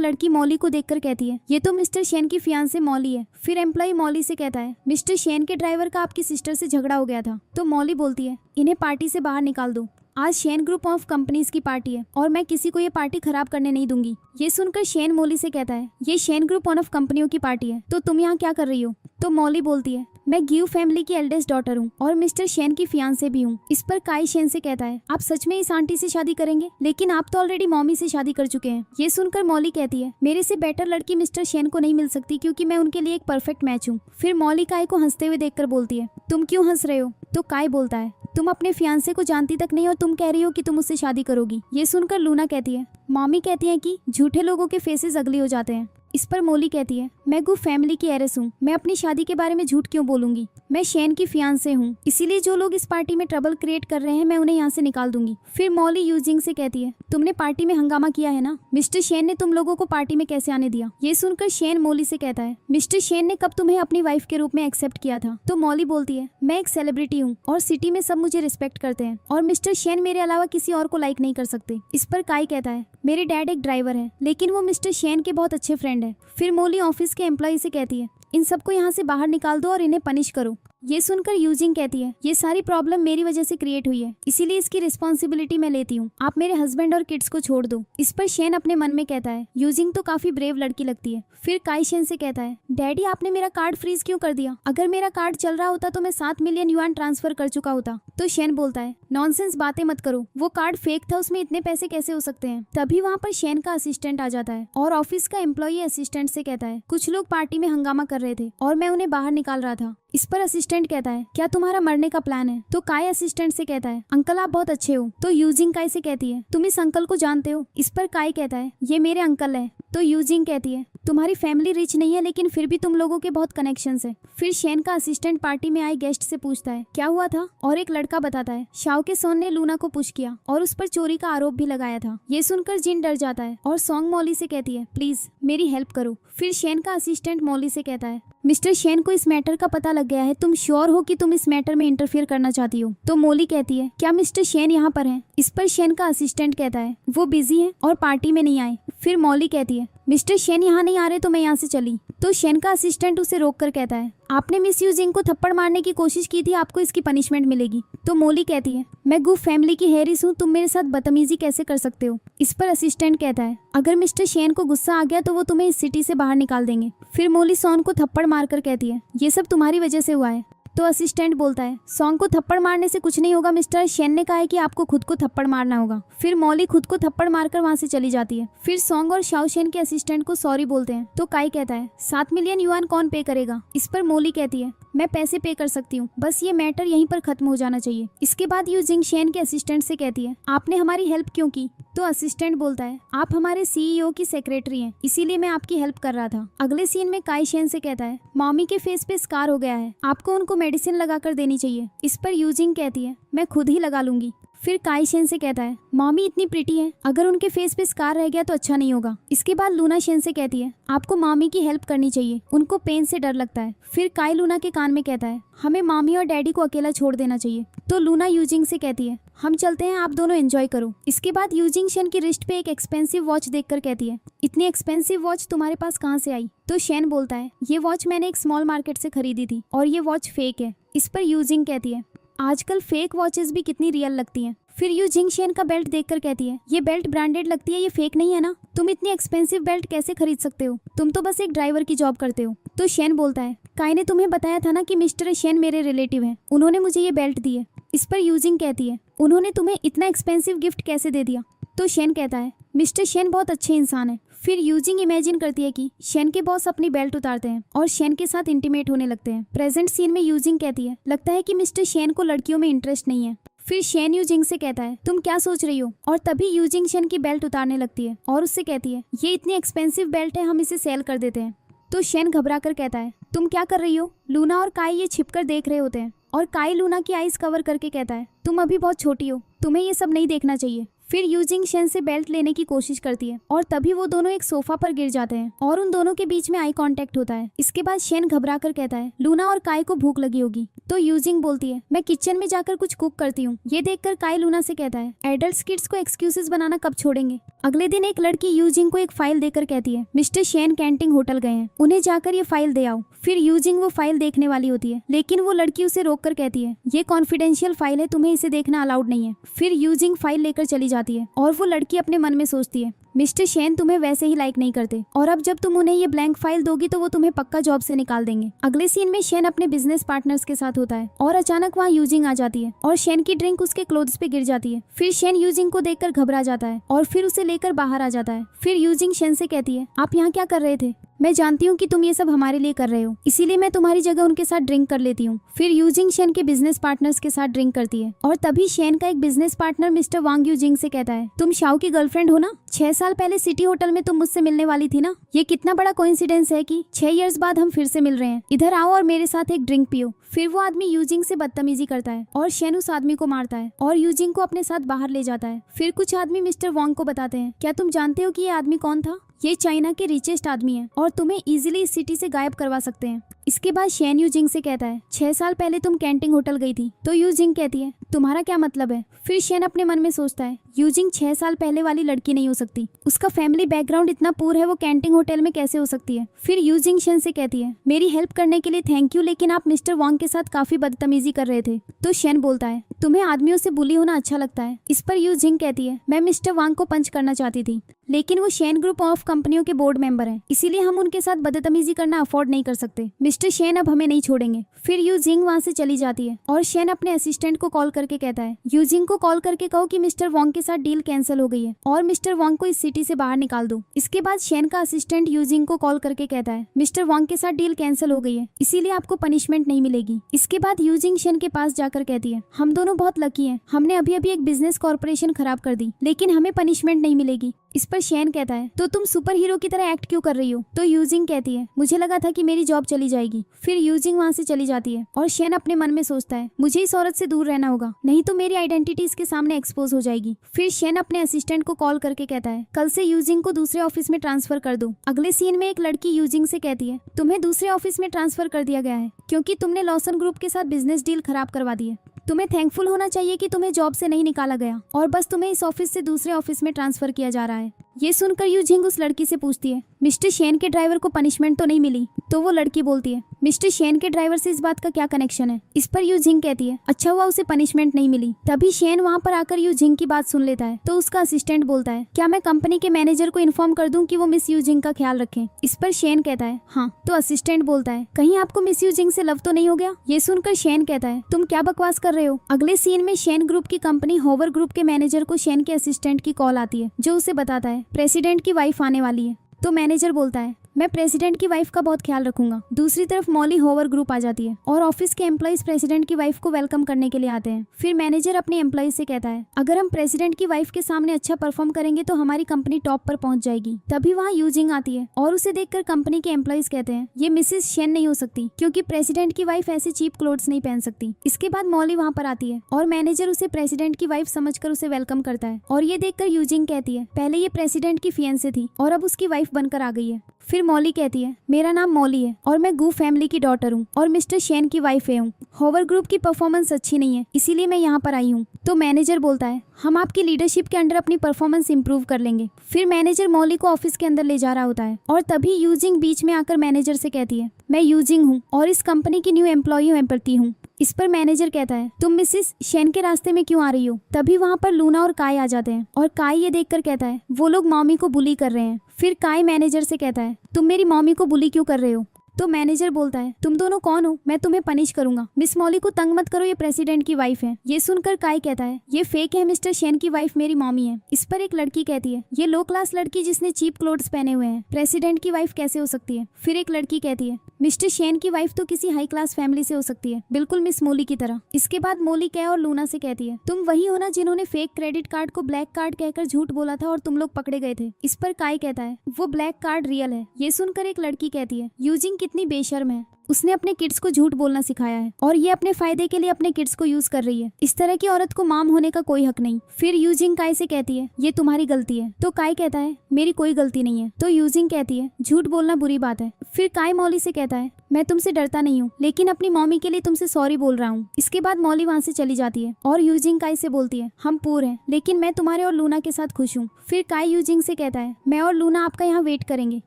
लड़की मॉली को देखकर कहती है ये तो मिस्टर शेन की फियांसे मॉली है। फिर एम्प्लॉय मॉली से कहता है मिस्टर शेन के ड्राइवर का आपकी सिस्टर से झगड़ा हो गया था। तो मॉली बोलती है इन्हें पार्टी से बाहर निकाल दो, आज शेन ग्रुप ऑफ कंपनीज की पार्टी है और मैं किसी को ये पार्टी खराब करने नहीं दूंगी। ये सुनकर शेन मॉली से कहता है ये शेन ग्रुप ऑफ कंपनियों की पार्टी है तो तुम यहाँ क्या कर रही हो? तो मॉली बोलती है मैं गिव फैमिली की एल्डेस्ट डॉटर हूँ और मिस्टर शेन की फियांसे भी हूँ। इस पर काई शेन से कहता है आप सच में इस आंटी से शादी करेंगे? लेकिन आप तो ऑलरेडी मॉमी से शादी कर चुके हैं। ये सुनकर मॉली कहती है मेरे से बेटर लड़की मिस्टर शेन को नहीं मिल सकती क्योंकि मैं उनके लिए एक परफेक्ट मैच हूँ। फिर मॉली काय को हंसते हुए देखकर बोलती है तुम क्यों हंस रहे हो? तो काय बोलता है तुम अपने फियांसे को जानती तक नहीं और तुम कह रही हो कि तुम उससे शादी करोगी। ये सुनकर लूना कहती है मॉमी कहती है कि झूठे लोगों के फेसेस अगली हो जाते हैं। इस पर मोली कहती है मैं गु फैमिली की हेiress हूँ, मैं अपनी शादी के बारे में झूठ क्यों बोलूंगी? मैं शेन की फियांसे हूँ, इसीलिए जो लोग इस पार्टी में ट्रबल क्रिएट कर रहे हैं मैं उन्हें यहाँ से निकाल दूंगी। फिर मॉली यूजिंग से कहती है तुमने पार्टी में हंगामा किया है ना, मिस्टर शेन ने तुम लोगों को पार्टी में कैसे आने दिया? ये सुनकर शेन मॉली से कहता है मिस्टर शेन ने कब तुम्हें अपनी वाइफ के रूप में एक्सेप्ट किया था? तो मॉली बोलती है मैं एक सेलिब्रिटी हूँ और सिटी में सब मुझे रिस्पेक्ट करते हैं और मिस्टर शेन मेरे अलावा किसी और को लाइक नहीं कर सकते। इस पर काई कहता है मेरे डैड एक ड्राइवर है लेकिन वो मिस्टर शेन के बहुत अच्छे फ्रेंड है। फिर मॉली ऑफिस के एम्प्लॉय से कहती है इन सबको यहाँ से बाहर निकाल दो और इन्हें पनिश करो। ये सुनकर यूजिंग कहती है ये सारी प्रॉब्लम मेरी वजह से क्रिएट हुई है, इसीलिए इसकी रिस्पॉन्सिबिलिटी मैं लेती हूँ, आप मेरे हस्बैंड और किड्स को छोड़ दो। इस पर शेन अपने मन में कहता है यूजिंग तो काफी ब्रेव लड़की लगती है। फिर काई शेन से कहता है डैडी आपने मेरा कार्ड फ्रीज क्यों कर दिया? अगर मेरा कार्ड चल रहा होता तो मैं 7 मिलियन युआन ट्रांसफर कर चुका होता। तो शेन बोलता है नॉनसेंस बातें मत करो, वो कार्ड फेक था, उसमें इतने पैसे कैसे हो सकते हैं? तभी वहाँ पर शेन का असिस्टेंट आ जाता है और ऑफिस का एम्प्लॉई असिस्टेंट से कहता है कुछ लोग पार्टी में हंगामा कर रहे थे और मैं उन्हें बाहर निकाल रहा था। इस पर असिस्टेंट कहता है क्या तुम्हारा मरने का प्लान है? तो काय असिस्टेंट से कहता है अंकल आप बहुत अच्छे हो। तो यूजिंग काय से कहती है तुम इस अंकल को जानते हो? इस पर काय कहता है ये मेरे अंकल है। तो यूजिंग कहती है तुम्हारी फैमिली रिच नहीं है लेकिन फिर भी तुम लोगों के बहुत कनेक्शंस है। फिर शेन का असिस्टेंट पार्टी में आए गेस्ट से पूछता है क्या हुआ था, और एक लड़का बताता है शाओ के सोन ने लूना को पुश किया और उस पर चोरी का आरोप भी लगाया था। ये सुनकर जिन डर जाता है और सॉन्ग मॉली से कहती है प्लीज मेरी हेल्प करो। फिर शेन का असिस्टेंट मॉली से कहता है मिस्टर शेन को इस मैटर का पता लग गया है, तुम श्योर हो कि तुम इस मैटर में इंटरफियर करना चाहती हो। तो मॉली कहती है क्या मिस्टर शेन यहाँ पर हैं? इस पर शेन का असिस्टेंट कहता है वो बिजी है और पार्टी में नहीं आए। फिर मॉली कहती है मिस्टर शेन यहाँ नहीं आ रहे तो मैं यहाँ से चली। तो शेन का असिस्टेंट उसे रोक कर कहता है आपने मिस यूजिंग को थप्पड़ मारने की कोशिश की थी, आपको इसकी पनिशमेंट मिलेगी। तो मॉली कहती है मैं गुफ फैमिली की हेरिस हूँ, तुम मेरे साथ बदतमीजी कैसे कर सकते हो। इस पर असिस्टेंट कहता है अगर मिस्टर शेन को गुस्सा आ गया तो वो तुम्हें इस सिटी से बाहर निकाल देंगे। फिर मॉली सॉन को थप्पड़ मारकर कहती है ये सब तुम्हारी वजह से हुआ है। तो असिस्टेंट बोलता है सॉन्ग को थप्पड़ मारने से कुछ नहीं होगा, मिस्टर शेन ने कहा है कि आपको खुद को थप्पड़ मारना होगा। फिर मॉली खुद को थप्पड़ मारकर वहां से चली जाती है। फिर सॉन्ग और शाओ शेन के असिस्टेंट को सॉरी बोलते हैं। तो काई कहता है 7 मिलियन युआन कौन पे करेगा। इस पर मॉली कहती है मैं पैसे पे कर सकती हूँ, बस ये मैटर यहीं पर खत्म हो जाना चाहिए। इसके बाद यूजिंग शेन के असिस्टेंट से कहती है आपने हमारी हेल्प क्यों की। तो असिस्टेंट बोलता है आप हमारे सीईओ की सेक्रेटरी हैं, इसीलिए मैं आपकी हेल्प कर रहा था। अगले सीन में काई शेन से कहता है मॉमी के फेस पे स्कार हो गया है, आपको उनको मेडिसिन लगा कर देनी चाहिए। इस पर यूजिंग कहती है मैं खुद ही लगा लूंगी। फिर काई शेन से कहता है मॉमी इतनी प्रिटी है, अगर उनके फेस पे स्कार रह गया तो अच्छा नहीं होगा। इसके बाद लूना शेन से कहती है आपको मॉमी की हेल्प करनी चाहिए, उनको पेन से डर लगता है। फिर काई लूना के कान में कहता है हमें मॉमी और डैडी को अकेला छोड़ देना चाहिए। तो लूना यूजिंग से कहती है हम चलते हैं, आप दोनों एंजॉय करो। इसके बाद यूजिंग शेन की रिस्ट पे एक एक्सपेंसिव वॉच देखकर कहती है इतनी एक्सपेंसिव वॉच तुम्हारे पास कहाँ से आई। तो शेन बोलता है ये वॉच मैंने एक स्मॉल मार्केट से खरीदी थी और ये वॉच फेक है। इस पर यूजिंग कहती है आजकल फेक वॉचेस भी कितनी रियल लगती हैं। फिर यूजिंग शेन का बेल्ट देखकर कहती है ये बेल्ट ब्रांडेड लगती है, ये फेक नहीं है ना, तुम इतनी एक्सपेंसिव बेल्ट कैसे खरीद सकते हो, तुम तो बस एक ड्राइवर की जॉब करते हो। तो शेन बोलता है काई ने तुम्हें बताया था ना कि मिस्टर शेन मेरे रिलेटिव हैं, उन्होंने मुझे ये बेल्ट दी है। इस पर यूजिंग कहती है उन्होंने तुम्हें इतना एक्सपेंसिव गिफ्ट कैसे दे दिया। तो शेन कहता है मिस्टर शेन बहुत अच्छे इंसान है। फिर यूजिंग इमेजिन करती है कि शेन के बॉस अपनी बेल्ट उतारते हैं और शेन के साथ इंटीमेट होने लगते हैं। प्रेजेंट सीन में यूजिंग कहती है लगता है कि मिस्टर शेन को लड़कियों में इंटरेस्ट नहीं है। फिर शेन यूजिंग से कहता है तुम क्या सोच रही हो, और तभी यूजिंग शेन की बेल्ट उतारने लगती है और उससे कहती है ये इतनी एक्सपेंसिव बेल्ट है, हम इसे सेल कर देते हैं। तो शेन घबरा कर कहता है तुम क्या कर रही हो। लूना और काई ये छिपकर देख रहे होते हैं और काई लूना की आईज कवर करके कहता है तुम अभी बहुत छोटी हो, तुम्हें ये सब नहीं देखना चाहिए। फिर यूजिंग शेन से बेल्ट लेने की कोशिश करती है और तभी वो दोनों एक सोफा पर गिर जाते हैं और उन दोनों के बीच में आई कांटेक्ट होता है। इसके बाद शेन घबरा कर कहता है लूना और काई को भूख लगी होगी। तो यूजिंग बोलती है मैं किचन में जाकर कुछ कुक करती हूँ। ये देखकर काई लूना से कहता है एडल्ट किड्स को एक्सक्यूजेस बनाना कब छोड़ेंगे। अगले दिन एक लड़की यूजिंग को एक फाइल देकर कहती है मिस्टर शेन कैंटिंग होटल गए हैं, उन्हें जाकर ये फाइल दे आओ। फिर यूजिंग वो फाइल देखने वाली होती है लेकिन वो लड़की उसे रोक कर कहती है ये कॉन्फिडेंशियल फाइल है, तुम्हें इसे देखना अलाउड नहीं है। फिर यूजिंग फाइल लेकर चली जाती है और वो लड़की अपने मन में सोचती है मिस्टर शेन तुम्हें वैसे ही लाइक नहीं करते और अब जब तुम उन्हें ये ब्लैंक फाइल दोगी तो वो तुम्हें पक्का जॉब से निकाल देंगे। अगले सीन में शेन अपने बिजनेस पार्टनर्स के साथ होता है और अचानक वहाँ यूजिंग आ जाती है और शेन की ड्रिंक उसके क्लोथ्स पे गिर जाती है। फिर शेन यूजिंग को देखकर घबरा जाता है और फिर उसे लेकर बाहर आ जाता है। फिर यूजिंग शेन से कहती है आप यहाँ क्या कर रहे थे, मैं जानती हूँ कि तुम ये सब हमारे लिए कर रहे हो, इसीलिए मैं तुम्हारी जगह उनके साथ ड्रिंक कर लेती हूँ। फिर यूजिंग शेन के बिजनेस पार्टनर्स के साथ ड्रिंक करती है और तभी शेन का एक बिजनेस पार्टनर मिस्टर वांग यूजिंग से कहता है तुम शाओ की गर्लफ्रेंड हो ना, 6 साल पहले सिटी होटल में तुम मुझसे मिलने वाली थी ना, ये कितना बड़ा कोइंसिडेंस है कि 6 इयर्स बाद हम फिर से मिल रहे हैं, इधर आओ और मेरे साथ एक ड्रिंक पियो। फिर वो आदमी यूजिंग से बदतमीजी करता है और शेन उस आदमी को मारता है और यूजिंग को अपने साथ बाहर ले जाता है। फिर कुछ आदमी मिस्टर वांग को बताते हैं क्या तुम जानते हो कि ये आदमी कौन था, ये चाइना के रिचेस्ट आदमी है और तुम्हें इजीली इस सिटी से गायब करवा सकते हैं। इसके बाद शेन यूजिंग से कहता है 6 साल पहले तुम कैंटिंग होटल गई थी। तो यूजिंग कहती है तुम्हारा क्या मतलब है। फिर शेन अपने मन में सोचता है यूजिंग 6 साल पहले वाली लड़की नहीं हो सकती, उसका फैमिली बैकग्राउंड इतना पुअर है, वो कैंटिंग होटल में कैसे हो सकती है। फिर यूजिंग शेन से कहती है मेरी हेल्प करने के लिए थैंक यू, लेकिन आप मिस्टर वांग के साथ काफी बदतमीजी कर रहे थे। तो शेन बोलता है तुम्हें आदमियों से बुली होना अच्छा लगता है। इस पर यूजिंग कहती है मैं मिस्टर वांग को पंच करना चाहती थी, लेकिन वो शेन ग्रुप ऑफ कंपनियों के बोर्ड मेंबर हैं, इसीलिए हम उनके साथ बदतमीजी करना अफोर्ड नहीं कर सकते। मिस्टर शेन अब हमें नहीं छोड़ेंगे। फिर यूजिंग वहाँ से चली जाती है और शेन अपने असिस्टेंट को कॉल करके कहता है यूजिंग को कॉल करके कहो कि मिस्टर वांग के साथ डील कैंसिल हो गई है और मिस्टर वांग को इस सिटी से बाहर निकाल दो। इसके बाद शेन का असिस्टेंट यूजिंग को कॉल करके कहता है मिस्टर वांग के साथ डील कैंसिल हो गई है, इसीलिए आपको पनिशमेंट नहीं मिलेगी। इसके बाद यूजिंग शेन के पास जाकर कहती है हम दोनों बहुत लकी हैं, हमने अभी अभी एक बिजनेस कॉर्पोरेशन खराब कर दी, लेकिन हमें पनिशमेंट नहीं मिलेगी। इस पर शेन कहता है तो तुम सुपर हीरो की तरह एक्ट क्यों कर रही हो? तो यूजिंग कहती है मुझे लगा था कि मेरी जॉब चली जाएगी। फिर यूजिंग वहाँ से चली जाती है और शेन अपने मन में सोचता है मुझे इस औरत से दूर रहना होगा, नहीं तो मेरी आइडेंटिटी इसके सामने एक्सपोज हो जाएगी। फिर शेन अपने असिस्टेंट को कॉल करके कहता है कल से यूजिंग को दूसरे ऑफिस में ट्रांसफर कर दो। अगले सीन में एक लड़की यूजिंग से कहती है तुम्हें दूसरे ऑफिस में ट्रांसफर कर दिया गया है क्योंकि तुमने लॉसन ग्रुप के साथ बिजनेस डील खराब करवा दी है। तुम्हें थैंकफुल होना चाहिए कि तुम्हें जॉब से नहीं निकाला गया और बस तुम्हें इस ऑफिस से दूसरे ऑफिस में ट्रांसफर किया जा रहा है। ये सुनकर यूजिंग उस लड़की से पूछती है मिस्टर शेन के ड्राइवर को पनिशमेंट तो नहीं मिली? तो वो लड़की बोलती है मिस्टर शेन के ड्राइवर से इस बात का क्या कनेक्शन है? इस पर यूजिंग कहती है अच्छा हुआ उसे पनिशमेंट नहीं मिली। तभी शेन वहाँ पर आकर यूजिंग की बात सुन लेता है तो उसका असिस्टेंट बोलता है क्या मैं कंपनी के मैनेजर को इन्फॉर्म कर दूं कि वो मिस यूजिंग का ख्याल रखें? इस पर शेन कहता है हाँ। तो असिस्टेंट बोलता है कहीं आपको मिस यूजिंग से लव तो नहीं हो गया? ये सुनकर शेन कहता है तुम क्या बकवास कर रहे हो? अगले सीन में शेन ग्रुप की कंपनी होवर ग्रुप के मैनेजर को शेन के असिस्टेंट की कॉल आती है जो उसे बताता है प्रेसिडेंट की वाइफ आने वाली है। तो मैनेजर बोलता है मैं प्रेसिडेंट की वाइफ का बहुत ख्याल रखूंगा। दूसरी तरफ मॉली होवर ग्रुप आ जाती है और ऑफिस के एम्प्लॉइज प्रेसिडेंट की वाइफ को वेलकम करने के लिए आते हैं। फिर मैनेजर अपने एम्प्लॉइज से कहता है अगर हम प्रेसिडेंट की वाइफ के सामने अच्छा परफॉर्म करेंगे तो हमारी कंपनी टॉप पर पहुंच जाएगी। तभी वहाँ यूजिंग आती है और उसे देखकर कंपनी के एम्प्लॉइज कहते हैं ये मिसेस शेन नहीं हो सकती क्योंकि प्रेसिडेंट की वाइफ ऐसे चीप क्लोथ्स नहीं पहन सकती। इसके बाद मॉली वहाँ पर आती है और मैनेजर उसे प्रेसिडेंट की वाइफ समझकर उसे वेलकम करता है और ये देखकर यूजिंग कहती है पहले ये प्रेसिडेंट की फियांसे थी और अब उसकी वाइफ बनकर आ गई है। फिर मॉली कहती है मेरा नाम मॉली है और मैं गू फैमिली की डॉटर हूँ और मिस्टर शेन की वाइफ हूँ। होवर ग्रुप की परफॉर्मेंस अच्छी नहीं है इसीलिए मैं यहाँ पर आई हूँ। तो मैनेजर बोलता है हम आपकी लीडरशिप के अंडर अपनी परफॉर्मेंस इंप्रूव कर लेंगे। फिर मैनेजर मॉली को ऑफिस के अंदर ले जा रहा होता है और तभी यूजिंग बीच में आकर मैनेजर से कहती है मैं यूजिंग हूँ और इस कंपनी की न्यू एम्प्लॉई हूँ। इस पर मैनेजर कहता है तुम मिसेस शेन के रास्ते में क्यों आ रही हो? तभी वहाँ पर लूना और काय आ जाते हैं और काय ये देखकर कहता है वो लोग मॉमी को बुली कर रहे हैं। फिर काय मैनेजर से कहता है तुम मेरी मॉमी को बुली क्यों कर रहे हो? तो मैनेजर बोलता है तुम दोनों कौन हो? मैं तुम्हें पनिश करूंगा। मिस मॉली को तंग मत करो, ये प्रेसिडेंट की वाइफ है। ये सुनकर काय कहता है ये फेक है, मिस्टर शेन की वाइफ मेरी मॉमी है। इस पर एक लड़की कहती है ये लो क्लास लड़की जिसने चीप क्लोथ्स पहने हुए हैं प्रेसिडेंट की वाइफ कैसे हो सकती है? फिर एक लड़की कहती है मिस्टर शेन की वाइफ तो किसी हाई क्लास फैमिली से हो सकती है, बिल्कुल मिस मोली की तरह। इसके बाद मोली कै और लूना से कहती है तुम वही हो ना जिन्होंने फेक क्रेडिट कार्ड को ब्लैक कार्ड कहकर झूठ बोला था और तुम लोग पकड़े गए थे। इस पर काय कहता है वो ब्लैक कार्ड रियल है। ये सुनकर एक लड़की कहती है यूजिंग कितनी बेशर्म है, उसने अपने किड्स को झूठ बोलना सिखाया है और ये अपने फायदे के लिए अपने किड्स को यूज कर रही है। इस तरह की औरत को माम होने का कोई हक नहीं। फिर यूजिंग काय से कहती है ये तुम्हारी गलती है। तो काय कहता है मेरी कोई गलती नहीं है। तो यूजिंग कहती है झूठ बोलना बुरी बात है। फिर काय मॉली से कहता है मैं तुमसे डरता नहीं हूँ लेकिन अपनी मॉमी के लिए तुमसे सॉरी बोल रहा हूँ। इसके बाद मॉली वहाँ से चली जाती है और यूजिंग काय से बोलती है हम पूर हैं लेकिन मैं तुम्हारे और लूना के साथ खुश हूँ। फिर काय यूजिंग से कहता है मैं और लूना आपका यहाँ वेट करेंगे।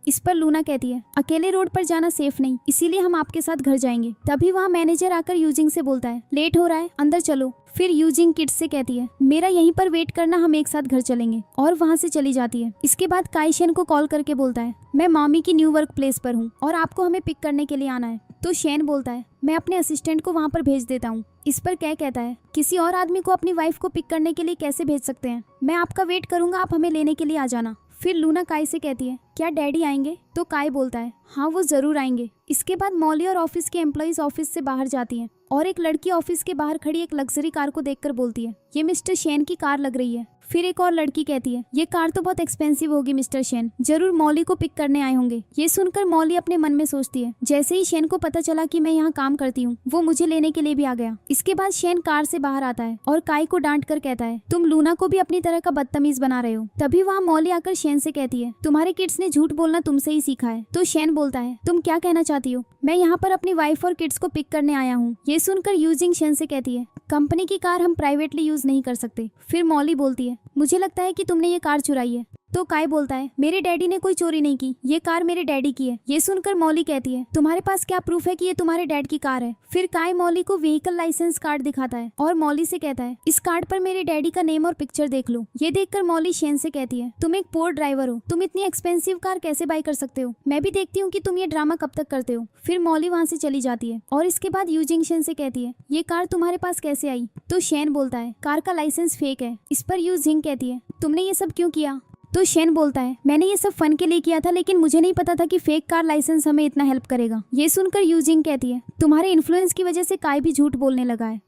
इस पर लूना कहती है अकेले रोड पर जाना सेफ नहीं, इसीलिए हम आपके साथ घर जाएंगे। तभी वहाँ मैनेजर आकर यूजिंग से बोलता है लेट हो रहा है, अंदर चलो। फिर यूजिंग किड्स से कहती है मेरा यहीं पर वेट करना, हम एक साथ घर चलेंगे और वहाँ से चली जाती है। इसके बाद काय शेन को कॉल करके बोलता है मैं मॉमी की न्यू वर्क प्लेस पर हूँ और आपको हमें पिक करने के लिए आना है। तो शेन बोलता है मैं अपने असिस्टेंट को वहाँ पर भेज देता हूँ। इस पर क्या कहता है किसी और आदमी को अपनी वाइफ को पिक करने के लिए कैसे भेज सकते हैं, मैं आपका वेट करूंगा, आप हमें लेने के लिए आ जाना। फिर लूना काय से कहती है क्या डैडी आएंगे? तो काय बोलता है हाँ वो जरूर आएंगे। इसके बाद मॉली और ऑफिस के एम्प्लॉइज ऑफिस से बाहर जाती हैं और एक लड़की ऑफिस के बाहर खड़ी एक लग्जरी कार को देखकर बोलती है ये मिस्टर शेन की कार लग रही है। फिर एक और लड़की कहती है ये कार तो बहुत एक्सपेंसिव होगी, मिस्टर शेन जरूर मॉली को पिक करने आए होंगे। ये सुनकर मॉली अपने मन में सोचती है जैसे ही शेन को पता चला कि मैं यहाँ काम करती हूँ वो मुझे लेने के लिए भी आ गया। इसके बाद शेन कार से बाहर आता है और काय को डांट कर कहता है तुम लूना को भी अपनी तरह का बदतमीज बना रहे हो। तभी वहाँ मॉली आकर शेन से कहती है तुम्हारे किड्स ने झूठ बोलना तुमसे ही सीखा है। तो शेन बोलता है तुम क्या कहना चाहती हो? मैं यहाँ पर अपनी वाइफ और किड्स को पिक करने आया हूँ। ये सुनकर यूजिंग शेन से कहती है कंपनी की कार हम प्राइवेटली यूज नहीं कर सकते। फिर मॉली बोलती है मुझे लगता है कि तुमने ये कार चुराई है। तो काय बोलता है मेरे डैडी ने कोई चोरी नहीं की, ये कार मेरे डैडी की है। ये सुनकर मॉली कहती है तुम्हारे पास क्या प्रूफ है कि ये तुम्हारे डैड की कार है? फिर काय मॉली को व्हीकल लाइसेंस कार्ड दिखाता है और मॉली से कहता है इस कार्ड पर मेरे डैडी का नेम और पिक्चर देख लो। ये देखकर मॉली शेन से कहती है तुम एक पोर ड्राइवर हो, तुम इतनी एक्सपेंसिव कार कैसे बाय कर सकते हो? मैं भी देखती हूँ कि तुम ये ड्रामा कब तक करते हो। फिर मॉली वहाँ से चली जाती है और इसके बाद यूजिंग शेन से कहती है ये कार तुम्हारे पास कैसे आई? तो शेन बोलता है कार का लाइसेंस फेक है। इस पर यूजिंग कहती है तुमने ये सब क्यों किया? तो शेन बोलता है मैंने ये सब फन के लिए किया था लेकिन मुझे नहीं पता था कि फेक कार लाइसेंस हमें इतना हेल्प करेगा। ये सुनकर यूजिंग कहती है तुम्हारे इन्फ्लुएंस की वजह से काय भी झूठ बोलने लगा है।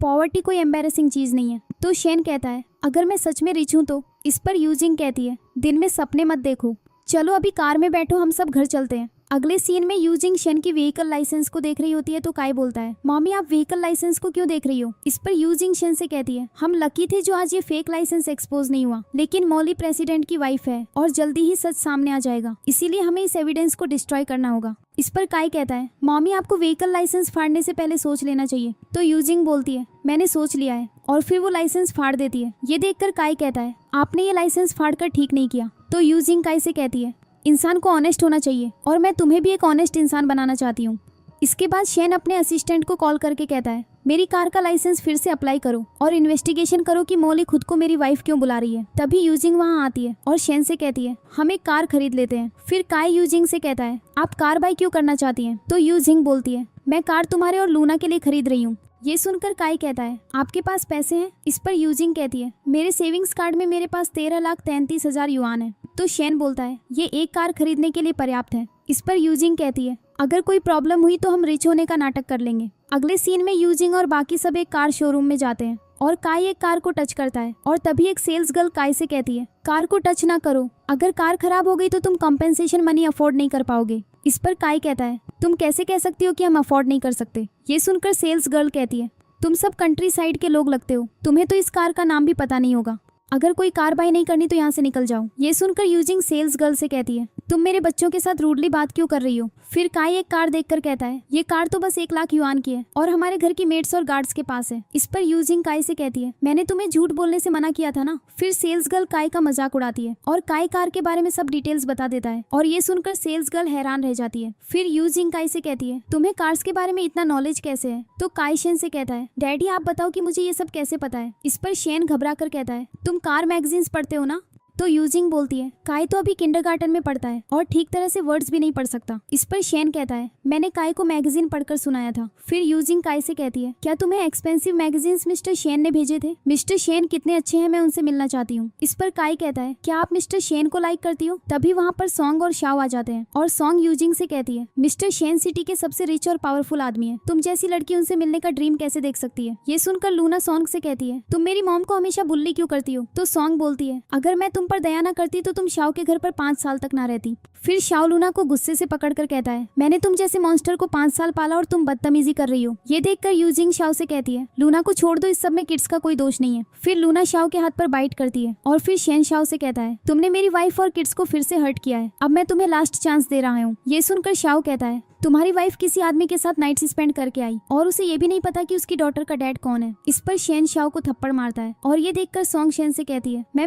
पॉवर्टी कोई एम्बैरेसिंग चीज नहीं है। तो शेन कहता है अगर मैं सच में रिच हूँ तो। इस पर यूजिंग कहती है दिन में सपने मत देखो, चलो अभी कार में बैठो, हम सब घर चलते हैं। अगले सीन में यूजिंग शेन की व्हीकल लाइसेंस को देख रही होती है तो काई बोलता है मम्मी आप व्हीकल लाइसेंस को क्यों देख रही हो। इस पर यूजिंग शेन से कहती है हम लकी थे जो आज ये फेक लाइसेंस एक्सपोज नहीं हुआ, लेकिन मॉली प्रेसिडेंट की वाइफ है और जल्दी ही सच सामने आ जाएगा, इसीलिए हमें इस एविडेंस को डिस्ट्रॉय करना होगा। इस पर काई कहता है मम्मी आपको व्हीकल लाइसेंस फाड़ने से पहले सोच लेना चाहिए। तो यूजिंग बोलती है मैंने सोच लिया है, और फिर वो लाइसेंस फाड़ देती है। ये देखकर काई कहता है आपने ये लाइसेंस फाड़कर ठीक नहीं किया। तो यूजिंग काई से कहती है इंसान को ऑनेस्ट होना चाहिए और मैं तुम्हें भी एक ऑनेस्ट इंसान बनाना चाहती हूँ। इसके बाद शेन अपने असिस्टेंट को कॉल करके कहता है मेरी कार का लाइसेंस फिर से अप्लाई करो और इन्वेस्टिगेशन करो कि मॉली खुद को मेरी वाइफ क्यों बुला रही है। तभी यूजिंग वहाँ आती है और शेन से कहती है हम एक कार खरीद लेते हैं। फिर काई यूजिंग से कहता है आप कार बाय क्यों करना चाहती हैं। तो यूजिंग बोलती है मैं कार तुम्हारे और लूना के लिए खरीद रही हूँ। ये सुनकर काई कहता है आपके पास पैसे हैं। इस पर यूजिंग कहती है मेरे सेविंग्स कार्ड में मेरे पास 13,33,000 युआन है। तो शेन बोलता है ये एक कार खरीदने के लिए पर्याप्त है। इस पर यूजिंग कहती है अगर कोई प्रॉब्लम हुई तो हम रिच होने का नाटक कर लेंगे। अगले सीन में यूजिंग और बाकी सब एक कार शोरूम में जाते हैं और काई एक कार को टच करता है और तभी एक सेल्स गर्ल काई से कहती है कार को टच ना करो, अगर कार खराब हो गई तो तुम कंपेंसेशन मनी अफोर्ड नहीं कर पाओगे। इस पर काई कहता है तुम कैसे कह सकती हो कि हम अफोर्ड नहीं कर सकते। ये सुनकर सेल्स गर्ल कहती है तुम सब कंट्री साइड के लोग लगते हो, तुम्हें तो इस कार का नाम भी पता नहीं होगा, अगर कोई कार बाय नहीं करनी तो यहाँ से निकल जाओ। ये सुनकर यूजिंग सेल्स गर्ल से कहती है तुम मेरे बच्चों के साथ रूडली बात क्यों कर रही हो। फिर काई एक कार देखकर कहता है ये कार तो बस 1 लाख युआन की है और हमारे घर की मेड्स और गार्ड्स के पास है। इस पर यूजिंग काई से कहती है मैंने तुम्हें झूठ बोलने से मना किया था ना। फिर सेल्स गर्ल काई का मजाक उड़ाती है और काई कार के बारे में सब डिटेल्स बता देता है और ये सुनकर सेल्स गर्ल हैरान रह जाती है। फिर यूजिंग काई से कहती है तुम्हें कार्स के बारे में इतना नॉलेज कैसे है। तो काई शेन से कहता है डैडी आप बताओ कि मुझे ये सब कैसे पता है। इस पर शेन घबरा कर कहता है तुम कार मैगजीन्स पढ़ते हो ना। तो यूजिंग बोलती है काई तो अभी किंडरगार्टन में पढ़ता है और ठीक तरह से वर्ड्स भी नहीं पढ़ सकता। इस पर शेन कहता है मैंने काई को मैगजीन पढ़कर सुनाया था। फिर यूजिंग काई से कहती है क्या तुम्हें एक्सपेंसिव मैगजीन्स मिस्टर शेन ने भेजे थे। मिस्टर शेन कितने अच्छे हैं, मैं उनसे मिलना चाहती हूँ। इस पर काई कहता है क्या आप मिस्टर शेन को लाइक करती हो। तभी वहाँ पर सॉन्ग और शाओ आ जाते हैं और सॉन्ग यूजिंग से कहती है मिस्टर शेन सिटी के सबसे रिच और पावरफुल आदमी है, तुम जैसी लड़की उनसे मिलने का ड्रीम कैसे देख सकती है। ये सुनकर लूना सॉन्ग से कहती है तुम मेरी मॉम को हमेशा बुल्ली क्यों करती हो। तो सॉन्ग बोलती है अगर मैं तुम पर दया न करती तो तुम शाओ के घर पर 5 साल तक ना रहती। फिर शाओ लूना को गुस्से से पकड़कर कहता है मैंने तुम जैसे मॉन्स्टर को 5 साल पाला और तुम बदतमीजी कर रही हो। ये देखकर यूजिंग शाओ से कहती है लूना को छोड़ दो, इस सब में किड्स का कोई दोष नहीं है। फिर लूना शाओ के हाथ पर बाइट करती है और फिर शेन शाओ से कहता है तुमने मेरी वाइफ और किड्स को फिर से हर्ट किया है, अब मैं तुम्हें लास्ट चांस दे रहा हूँ। ये सुनकर शाओ कहता है तुम्हारी वाइफ किसी आदमी के साथ नाइट स्पेंड करके आई और उसे ये भी नहीं पता कि उसकी डॉटर का डैड कौन है। इस पर शेन शाओ को थप्पड़ मारता है और ये देखकर सॉन्ग शेन से कहती है मैं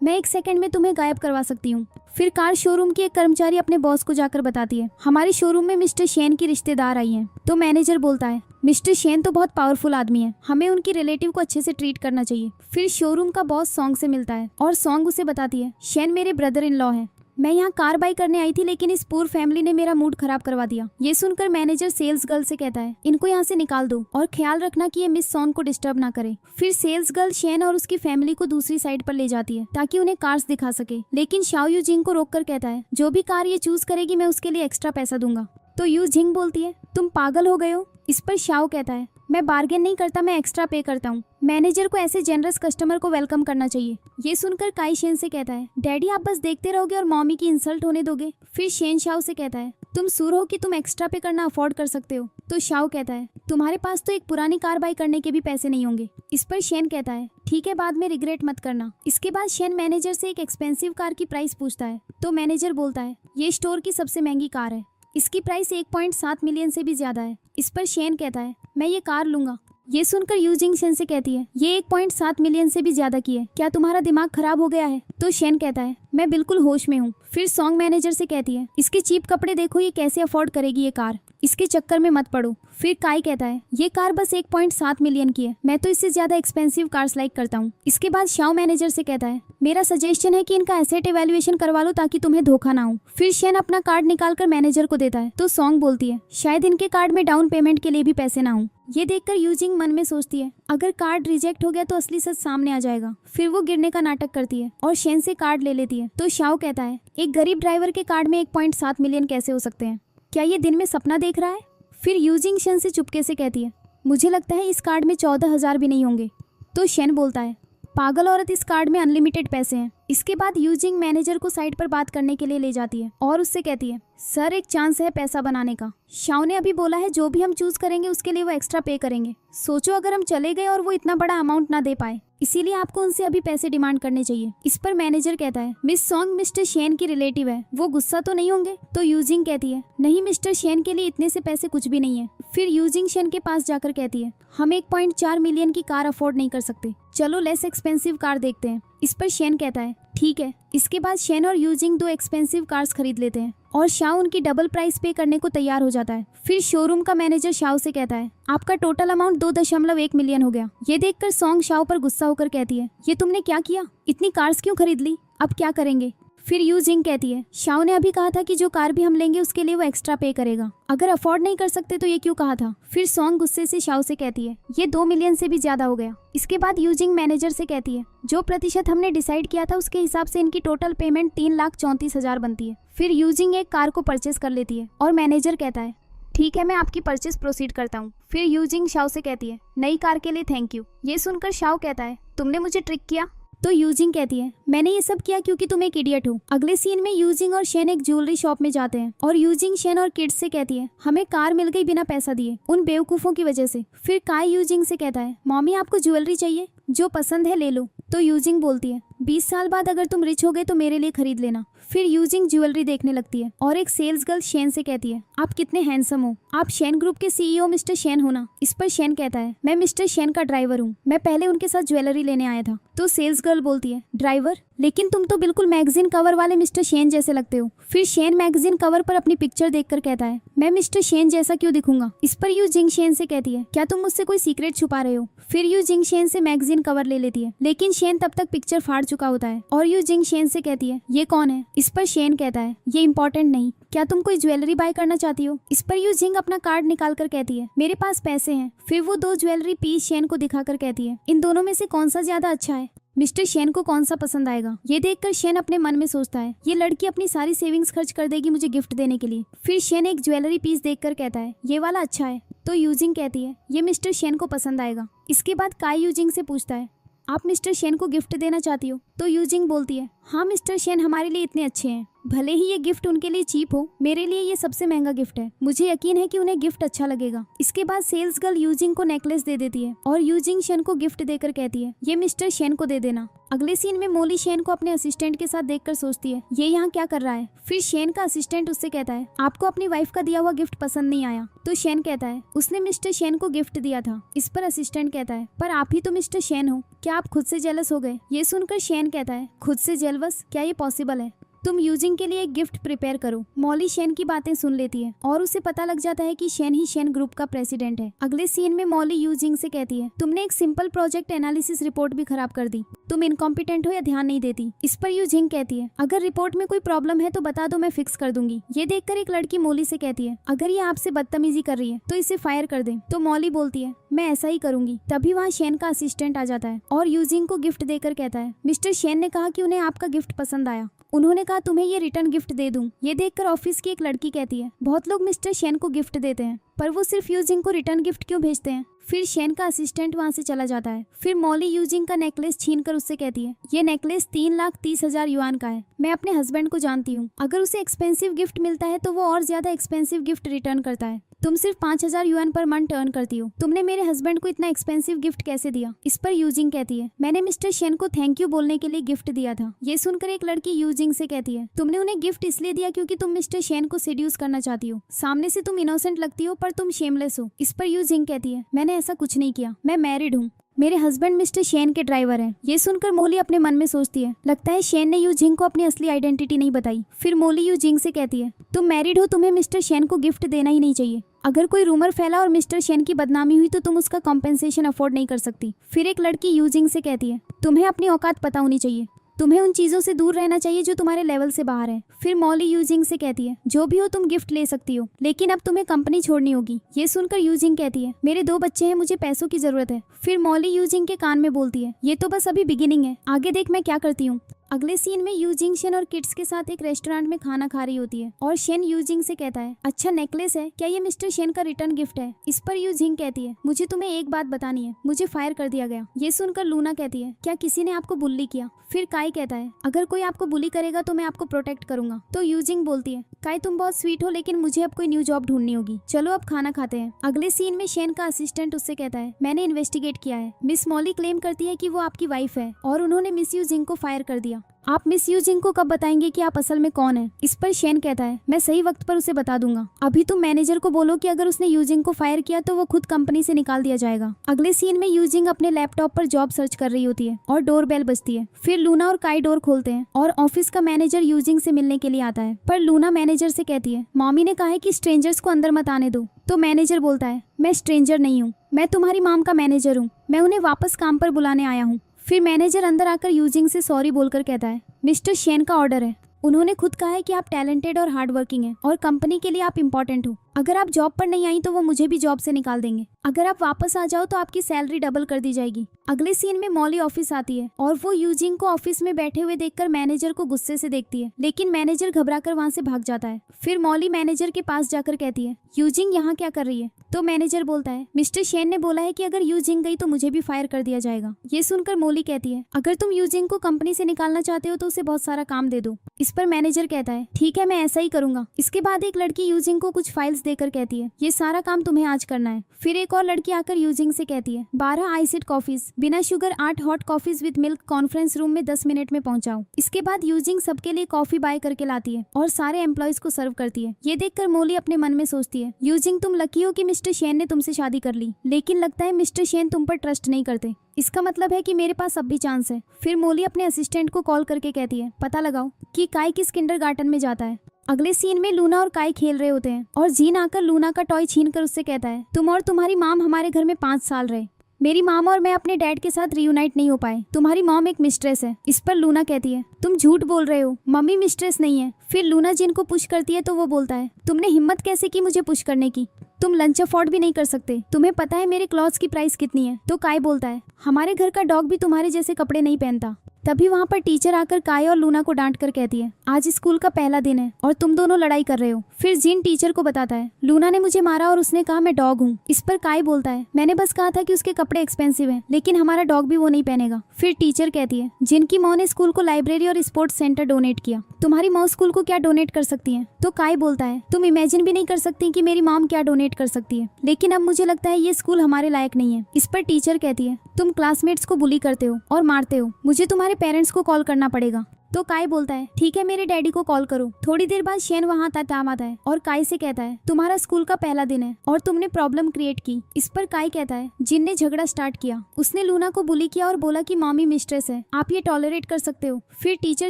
1 सेकंड में तुम्हें गायब करवा सकती हूँ। फिर कार शोरूम की एक कर्मचारी अपने बॉस को जाकर बताती है हमारे शोरूम में मिस्टर शेन की रिश्तेदार आई हैं। तो मैनेजर बोलता है मिस्टर शेन तो बहुत पावरफुल आदमी है, हमें उनकी रिलेटिव को अच्छे से ट्रीट करना चाहिए। फिर शोरूम का बॉस सॉन्ग से मिलता है और सॉन्ग उसे बताती है शेन मेरे ब्रदर इन लॉ है, मैं यहाँ कार बाई करने आई थी लेकिन इस पूर फैमिली ने मेरा मूड खराब करवा दिया। ये सुनकर मैनेजर सेल्स गर्ल से कहता है इनको यहाँ से निकाल दो और ख्याल रखना कि ये मिस सॉन्ग को डिस्टर्ब ना करे। फिर सेल्स गर्ल शेन और उसकी फैमिली को दूसरी साइड पर ले जाती है ताकि उन्हें कार्स दिखा सके, लेकिन शाओ यू जिंग को रोककर कहता है जो भी कार ये चूज करेगी मैं उसके लिए एक्स्ट्रा पैसा दूंगा। तो यू जिंग बोलती है तुम पागल हो गए हो। इस पर शाओ कहता है मैं बार्गेन नहीं करता, मैं एक्स्ट्रा पे करता हूँ। मैनेजर को ऐसे जेनरस कस्टमर को वेलकम करना चाहिए। ये सुनकर काई शेन से कहता है डैडी आप बस देखते रहोगे और मॉमी की इंसल्ट होने दोगे। फिर शेन शाओ से कहता है तुम सूर हो कि तुम एक्स्ट्रा पे करना अफोर्ड कर सकते हो। तो शाओ कहता है तुम्हारे पास तो एक पुरानी कार बाई करने के भी पैसे नहीं होंगे। इस पर शेन कहता है ठीक है बाद में रिग्रेट मत करना। इसके बाद शेन मैनेजर से एक एक्सपेंसिव कार की प्राइस पूछता है तो मैनेजर बोलता है ये स्टोर की सबसे महंगी कार है, इसकी प्राइस 1.7 मिलियन से भी ज्यादा है। इस पर शेन कहता है मैं ये कार लूंगा। ये सुनकर यूजिंग शेन से कहती है ये 1.7 मिलियन से भी ज्यादा की है, क्या तुम्हारा दिमाग खराब हो गया है। तो शेन कहता है मैं बिल्कुल होश में हूँ। फिर सॉन्ग मैनेजर से कहती है इसके चीप कपड़े देखो, ये कैसे अफोर्ड करेगी ये कार, इसके चक्कर में मत पड़ो। फिर काई कहता है ये कार बस 1.7 मिलियन की है, मैं तो इससे ज्यादा एक्सपेंसिव कार्स लाइक करता हूँ। इसके बाद शाओ मैनेजर से कहता है मेरा सजेशन है कि इनका एसेट इवैल्यूएशन करवा लो ताकि तुम्हें धोखा ना हो। फिर शेन अपना कार्ड निकालकर मैनेजर को देता है तो सॉन्ग बोलती है शायद इनके कार्ड में डाउन पेमेंट के लिए भी पैसे ना हो। ये देखकर यूजिंग मन में सोचती है अगर कार्ड रिजेक्ट हो गया तो असली सच सामने आ जाएगा। फिर वो गिरने का नाटक करती है और शेन से कार्ड ले लेती है। तो शाओ कहता है एक गरीब ड्राइवर के कार्ड में 1.7 मिलियन कैसे हो सकते हैं, क्या ये दिन में सपना देख रहा है। फिर यूजिंग शेन से चुपके से कहती है मुझे लगता है इस कार्ड में 14,000 भी नहीं होंगे। तो शेन बोलता है, पागल औरत, इस कार्ड में अनलिमिटेड पैसे हैं। इसके बाद यूजिंग मैनेजर को साइट पर बात करने के लिए ले जाती है और उससे कहती है, सर एक चांस है पैसा बनाने का। शाओ ने अभी बोला है जो भी हम चूज करेंगे उसके लिए वो एक्स्ट्रा पे करेंगे। सोचो अगर हम चले गए और वो इतना बड़ा अमाउंट ना दे पाए, इसीलिए आपको उनसे अभी पैसे डिमांड करने चाहिए। इस पर मैनेजर कहता है, मिस सॉन्ग मिस्टर शेन की रिलेटिव है, वो गुस्सा तो नहीं होंगे? तो यूजिंग कहती है, नहीं मिस्टर शेन के लिए इतने से पैसे कुछ भी नहीं है। फिर यूजिंग शेन के पास जाकर कहती है, हम 1.4 मिलियन की कार अफोर्ड नहीं कर सकते, चलो लेस एक्सपेंसिव कार देखते हैं। इस पर शेन कहता है, ठीक है। इसके बाद शेन और यूजिंग 2 एक्सपेंसिव कार्स खरीद लेते हैं और शाओ उनकी डबल प्राइस पे करने को तैयार हो जाता है। फिर शोरूम का मैनेजर शाओ से कहता है, आपका टोटल अमाउंट 2.1 मिलियन हो गया। ये देखकर सॉन्ग शाओ पर गुस्सा होकर कहती है, ये तुमने क्या किया, इतनी कार्स क्यों खरीद ली, अब क्या करेंगे? फिर यूजिंग कहती है, शाओ ने अभी कहा था कि जो कार भी हम लेंगे उसके लिए वो एक्स्ट्रा पे करेगा, अगर अफोर्ड नहीं कर सकते तो ये क्यों कहा था? फिर सॉन्ग गुस्से से शाओ से कहती है, ये 2 मिलियन से भी ज्यादा हो गया। इसके बाद यूजिंग मैनेजर से कहती है, जो प्रतिशत हमने डिसाइड किया था उसके हिसाब से इनकी टोटल पेमेंट 3,34,000 बनती है। फिर यूजिंग एक कार को परचेस कर लेती है और मैनेजर कहता है, ठीक है मैं आपकी परचेस प्रोसीड करता हूँ। फिर यूजिंग शाओ से कहती है, नई कार के लिए थैंक यू। ये सुनकर शाओ कहता है, तुमने मुझे ट्रिक किया? तो यूजिंग कहती है, मैंने ये सब किया क्योंकि तुम एक इडियट हो। अगले सीन में यूजिंग और शेन एक ज्वेलरी शॉप में जाते हैं और यूजिंग शेन और किड्स से कहती है, हमें कार मिल गई बिना पैसा दिए, उन बेवकूफों की वजह से। फिर काय यूजिंग से कहता है, मॉमी आपको ज्वेलरी चाहिए, जो पसंद है ले लो। तो यूजिंग बोलती है, 20 साल बाद अगर तुम रिच हो गए तो मेरे लिए खरीद लेना। फिर यूजिंग ज्वेलरी देखने लगती है और एक सेल्स गर्ल शेन से कहती है, आप कितने हैंडसम हो, आप शेन ग्रुप के सीईओ मिस्टर शेन हो ना? इस पर शेन कहता है, मैं मिस्टर शेन का ड्राइवर हूँ, मैं पहले उनके साथ ज्वेलरी लेने आया था। तो सेल्स गर्ल बोलती है, ड्राइवर? लेकिन तुम तो बिल्कुल मैगजीन कवर वाले मिस्टर शेन जैसे लगते हो। फिर शेन मैगजीन कवर पर अपनी पिक्चर देखकर कहता है, मैं मिस्टर शेन जैसा क्यों दिखूंगा? इस पर यूजिंग शेन से कहती है, क्या तुम मुझसे कोई सीक्रेट छुपा रहे हो? फिर यूजिंग शेन से मैगजीन कवर ले लेती है, लेकिन शेन तब तक पिक्चर फाड़ चुका होता है और यूजिंग शेन से कहती है, ये कौन है? इस पर शेन कहता है, ये इंपॉर्टेंट नहीं, क्या तुम कोई ज्वेलरी बाय करना चाहती हो? इस पर यूजिंग अपना कार्ड निकाल कर कहती है, मेरे पास पैसे हैं। फिर वो 2 ज्वेलरी पीस शेन को दिखाकर कहती है, इन दोनों में से कौन सा ज्यादा अच्छा है? मिस्टर शेन को कौन सा पसंद आएगा? ये देखकर शेन अपने मन में सोचता है, ये लड़की अपनी सारी सेविंग्स खर्च कर देगी मुझे गिफ्ट देने के लिए। फिर शेन एक ज्वेलरी पीस देखकर कहता है, ये वाला अच्छा है। तो यूजिंग कहती है, ये मिस्टर शेन को पसंद आएगा। इसके बाद काय यूजिंग से पूछता है, आप मिस्टर शेन को गिफ्ट देना चाहती हो? तो यूजिंग बोलती है, हाँ मिस्टर शेन हमारे लिए इतने अच्छे हैं, भले ही ये गिफ्ट उनके लिए चीप हो, मेरे लिए ये सबसे महंगा गिफ्ट है, मुझे यकीन है कि उन्हें गिफ्ट अच्छा लगेगा। इसके बाद सेल्स गर्ल यूजिंग को नेकलेस दे देती है और यूजिंग शेन को गिफ्ट देकर कहती है, ये मिस्टर शेन को दे देना। अगले सीन में मोली शेन को अपने असिस्टेंट के साथ देखकर सोचती है, ये यहाँ क्या कर रहा है? फिर शेन का असिस्टेंट उससे कहता है, आपको अपनी वाइफ का दिया हुआ गिफ्ट पसंद नहीं आया? तो शेन कहता है, उसने मिस्टर शेन को गिफ्ट दिया था। इस पर असिस्टेंट कहता है, पर आप ही तो मिस्टर शेन हो, क्या आप खुद से जेलस हो गए? ये सुनकर शेन कहता है, खुद से जेलस? क्या ये पॉसिबल है? तुम यूजिंग के लिए एक गिफ्ट प्रिपेयर करो। मॉली शेन की बातें सुन लेती है और उसे पता लग जाता है कि शेन ही शेन ग्रुप का प्रेसिडेंट है। अगले सीन में मॉली यूजिंग से कहती है, तुमने एक सिंपल प्रोजेक्ट एनालिसिस रिपोर्ट भी खराब कर दी, तुम इनकॉम्पिटेंट हो या ध्यान नहीं देती? इस पर यूजिंग कहती है, अगर रिपोर्ट में कोई प्रॉब्लम है तो बता दो, मैं फिक्स कर दूंगी। ये देखकर एक लड़की मॉली से कहती है, अगर ये आपसे बदतमीजी कर रही है तो इसे फायर कर दे। तो मॉली बोलती है, मैं ऐसा ही करूंगी। तभी वहाँ शेन का असिस्टेंट आ जाता है और यूजिंग को गिफ्ट देकर कहता है, मिस्टर शेन ने कहा कि उन्हें आपका गिफ्ट पसंद आया, उन्होंने कहा तुम्हें ये रिटर्न गिफ्ट दे दूं। ये देखकर ऑफिस की एक लड़की कहती है, बहुत लोग मिस्टर शेन को गिफ्ट देते हैं, पर वो सिर्फ यूजिंग को रिटर्न गिफ्ट क्यों भेजते हैं? फिर शेन का असिस्टेंट वहाँ से चला जाता है। फिर मॉली यूजिंग का नेकलेस छीनकर उससे कहती है, ये नेकलेस 3,30,000 युआन का है, मैं अपने हस्बैंड को जानती हूँ, अगर उसे एक्सपेंसिव गिफ्ट मिलता है तो वो और ज्यादा एक्सपेंसिव गिफ्ट रिटर्न करता है। तुम सिर्फ 5,000 युआन पर मंथ अर्न करती हो, तुमने मेरे हस्बैंड को इतना एक्सपेंसिव गिफ्ट कैसे दिया? इस पर यूजिंग कहती है, मैंने मिस्टर शेन को थैंक यू बोलने के लिए गिफ्ट दिया था। ये सुनकर एक लड़की यूजिंग से कहती है, तुमने उन्हें गिफ्ट इसलिए दिया क्योंकि तुम मिस्टर शेन को सेड्यूस करना चाहती हो, सामने से तुम इनोसेंट लगती हो पर तुम शेमलेस हो। इस पर यूजिंग कहती है, मैंने ऐसा कुछ नहीं किया, मैं मैरिड हूँ, मेरे हस्बैंड मिस्टर शेन के ड्राइवर हैं। ये सुनकर मोली अपने मन में सोचती है, लगता है शेन ने यूजिंग को अपनी असली आइडेंटिटी नहीं बताई। फिर मोली यूजिंग से कहती है, तुम मैरिड हो, तुम्हें मिस्टर शेन को गिफ्ट देना ही नहीं चाहिए। अगर कोई रूमर फैला और मिस्टर शेन की बदनामी हुई तो तुम उसका कॉम्पेंसेशन अफोर्ड नहीं कर सकती। फिर एक लड़की यूजिंग से कहती है, तुम्हें अपनी औकात पता होनी चाहिए, तुम्हें उन चीजों से दूर रहना चाहिए जो तुम्हारे लेवल से बाहर है। फिर मॉली यूजिंग से कहती है, जो भी हो तुम गिफ्ट ले सकती हो, लेकिन अब तुम्हें कंपनी छोड़नी होगी। ये सुनकर यूजिंग कहती है, मेरे 2 बच्चे हैं, मुझे पैसों की जरूरत है। फिर मॉली यूजिंग के कान में बोलती है, ये तो बस अभी बिगिनिंग है, आगे देख मैं क्या करती हूँ। अगले सीन में यूजिंग शेन और किड्स के साथ एक रेस्टोरेंट में खाना खा रही होती है और शेन यूजिंग से कहता है, अच्छा नेकलेस है क्या, ये मिस्टर शेन का रिटर्न गिफ्ट है। इस पर यूजिंग कहती है, मुझे तुम्हें एक बात बतानी है, मुझे फायर कर दिया गया। ये सुनकर लूना कहती है, क्या किसी ने आपको बुल्ली किया। फिर काई कहता है, अगर कोई आपको बुली करेगा तो मैं आपको प्रोटेक्ट करूंगा। तो यूजिंग बोलती है, काई तुम बहुत स्वीट हो लेकिन मुझे अब कोई न्यू जॉब ढूंढनी होगी, चलो अब खाना खाते हैं। अगले सीन में शेन का असिस्टेंट उससे कहता है, मैंने इन्वेस्टिगेट किया है, मिस मॉली क्लेम करती है कि वो आपकी वाइफ है और उन्होंने मिस यूजिंग को फायर कर दिया। आप मिस यूजिंग को कब बताएंगे कि आप असल में कौन है। इस पर शेन कहता है, मैं सही वक्त पर उसे बता दूंगा। अभी तुम मैनेजर को बोलो कि अगर उसने यूजिंग को फायर किया तो वो खुद कंपनी से निकाल दिया जाएगा। अगले सीन में यूजिंग अपने लैपटॉप पर जॉब सर्च कर रही होती है और डोर बेल बजती है। फिर लूना और काई डोर खोलते हैं और ऑफिस का मैनेजर यूजिंग से मिलने के लिए आता है। पर लूना मैनेजर से कहती है, मॉमी ने कहा है कि स्ट्रेंजर्स को अंदर मत आने दो। तो मैनेजर बोलता है, मैं स्ट्रेंजर नहीं हूँ, मैं तुम्हारी मॉम का मैनेजर हूँ, मैं उन्हें वापस काम पर बुलाने आया हूँ। फिर मैनेजर अंदर आकर यूजिंग से सॉरी बोलकर कहता है, मिस्टर शेन का ऑर्डर है, उन्होंने खुद कहा है कि आप टैलेंटेड और हार्ड वर्किंग हैं और कंपनी के लिए आप इम्पोर्टेंट हो। अगर आप जॉब पर नहीं आई तो वो मुझे भी जॉब से निकाल देंगे। अगर आप वापस आ जाओ तो आपकी सैलरी डबल कर दी जाएगी। अगले सीन में मॉली ऑफिस आती है और वो यूजिंग को ऑफिस में बैठे हुए देखकर मैनेजर को गुस्से से देखती है, लेकिन मैनेजर घबराकर वहाँ से भाग जाता है। फिर मॉली मैनेजर के पास जाकर कहती है, यूजिंग यहाँ क्या कर रही है। तो मैनेजर बोलता है, मिस्टर शेन ने बोला है कि अगर यूजिंग गई तो मुझे भी फायर कर दिया जाएगा। ये सुनकर मॉली कहती है, अगर तुम यूजिंग को कंपनी से निकालना चाहते हो तो उसे बहुत सारा काम दे दो। इस पर मैनेजर कहता है, ठीक है मैं ऐसा ही करूंगा। इसके बाद एक लड़की यूजिंग को कुछ फाइल्स देकर कहती है, ये सारा काम तुम्हें आज करना है। फिर एक और लड़की आकर यूजिंग से कहती है, 12 आइसिड कॉफीज बिना sugar, 8 hot coffees with milk conference room में 10 मिनट में पहुंचाओ। इसके बाद यूजिंग सबके लिए कॉफी बाय करके लाती है और सारे एम्प्लॉयज को सर्व करती है। ये देखकर मॉली अपने मन में सोचती है, यूजिंग तुम लकी हो कि मिस्टर शेन ने तुमसे शादी कर ली, लेकिन लगता है मिस्टर शेन तुम पर ट्रस्ट नहीं करते। इसका मतलब है कि मेरे पास अब भी चांस है। फिर मॉली अपने असिस्टेंट को कॉल करके कहती है, पता लगाओ कि काई किस किंडरगार्टन में जाता है। अगले सीन में लूना और काई खेल रहे होते हैं और जीन आकर लूना का टॉय छीनकर उससे कहता है, तुम और तुम्हारी माम हमारे घर में 5 साल रहे, मेरी माम और मैं अपने डैड के साथ रियूनाइट नहीं हो पाए, तुम्हारी मॉम एक मिस्ट्रेस है। इस पर लूना कहती है, तुम झूठ बोल रहे हो, मम्मी मिस्ट्रेस नहीं है। फिर लूना जिन को पुश करती है तो वो बोलता है, तुमने हिम्मत कैसे की मुझे पुश करने की, तुम लंच अफोर्ड भी नहीं कर सकते, तुम्हें पता है मेरे क्लॉथ्स की प्राइस कितनी है। तो काई बोलता है, हमारे घर का डॉग भी तुम्हारे जैसे कपड़े नहीं पहनता। तभी वहाँ पर टीचर आकर काई और लूना को डांट कर कहती है, आज स्कूल का पहला दिन है और तुम दोनों लड़ाई कर रहे हो। फिर जिन टीचर को बताता है, लूना ने मुझे मारा और उसने कहा मैं डॉग हूँ। इस पर काई बोलता है, मैंने बस कहा था कि उसके कपड़े एक्सपेंसिव हैं, लेकिन हमारा डॉग भी वो नहीं पहनेगा। फिर टीचर कहती है, जिनकी माँ ने स्कूल को लाइब्रेरी और स्पोर्ट्स सेंटर डोनेट किया, तुम्हारी माँ स्कूल को क्या डोनेट कर सकती है। तो काई बोलता है, तुम इमेजिन भी नहीं कर सकती कि मेरी मॉम क्या डोनेट कर सकती है, लेकिन अब मुझे लगता है ये स्कूल हमारे लायक नहीं है। इस पर टीचर कहती है, तुम क्लासमेट्स को बुली करते हो और मारते हो, मुझे तुम्हारे पेरेंट्स को कॉल करना पड़ेगा। तो काई बोलता है, ठीक है मेरे डैडी को कॉल करो। थोड़ी देर बाद शेन वहाँ ताम आता है और काई से कहता है, तुम्हारा स्कूल का पहला दिन है और तुमने प्रॉब्लम क्रिएट की। इस पर काई कहता है, जिन ने झगड़ा स्टार्ट किया उसने लूना को बुली किया और बोला कि मॉमी मिस्ट्रेस है, आप ये टॉलरेट कर सकते हो। फिर टीचर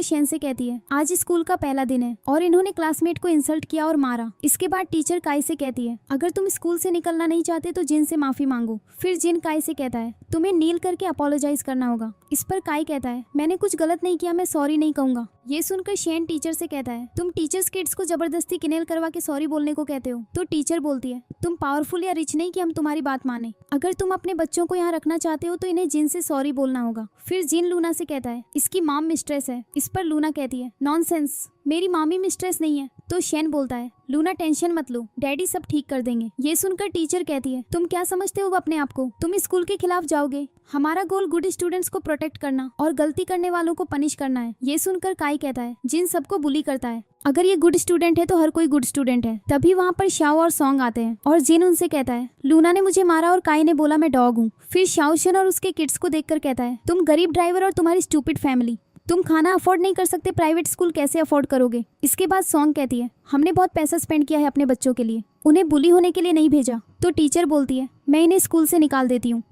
शेन से कहती है, आज स्कूल का पहला दिन है और इन्होंने क्लासमेट को इंसल्ट किया और मारा। इसके बाद टीचर काई से कहती है, अगर तुम स्कूल से निकलना नहीं चाहते तो जिन से माफी मांगो। फिर जिन काई से कहता है, तुम्हें नील करके अपोलोजाइज करना होगा। इस पर काई कहता है, मैंने कुछ गलत नहीं किया, मैं सॉरी नहीं कहूंगा। ये सुनकर शेन टीचर से कहता है, तुम टीचर्स किड्स को जबरदस्ती किनेल करवा के सॉरी बोलने को कहते हो। तो टीचर बोलती है, तुम पावरफुल या रिच नहीं कि हम तुम्हारी बात माने। अगर तुम अपने बच्चों को यहाँ रखना चाहते हो तो इन्हें जिन से सॉरी बोलना होगा। फिर जिन लूना से कहता है, इसकी मॉम मिस्ट्रेस है। इस पर लूना कहती है, नॉनसेंस, मेरी मामी मिस्ट्रेस नहीं है। तो शेन बोलता है, लूना टेंशन मत लो, डैडी सब ठीक कर देंगे। ये सुनकर टीचर कहती है, तुम क्या समझते हो अपने आप को, तुम स्कूल के खिलाफ जाओगे। हमारा गोल गुड स्टूडेंट्स को प्रोटेक्ट करना और गलती करने वालों को पनिश करना है। ये सुनकर काई कहता है, जिन सबको बुली करता है, अगर ये गुड स्टूडेंट है तो हर कोई गुड स्टूडेंट है। तभी वहाँ पर शाओ और सॉन्ग आते हैं और जिन उनसे कहता है, लूना ने मुझे मारा और काई ने बोला मैं डॉग हूँ। फिर शाओशन और उसके किड्स को देखकर कहता है, तुम गरीब ड्राइवर और तुम्हारी स्टूपिड फैमिली, तुम खाना अफोर्ड नहीं कर सकते, प्राइवेट स्कूल कैसे अफोर्ड करोगे। इसके बाद सॉन्ग कहती है, हमने बहुत पैसा स्पेंड किया है अपने बच्चों के लिए, उन्हें बुली होने के लिए नहीं भेजा। तो टीचर बोलती है, मैं इन्हें स्कूल से निकाल देती हूँ।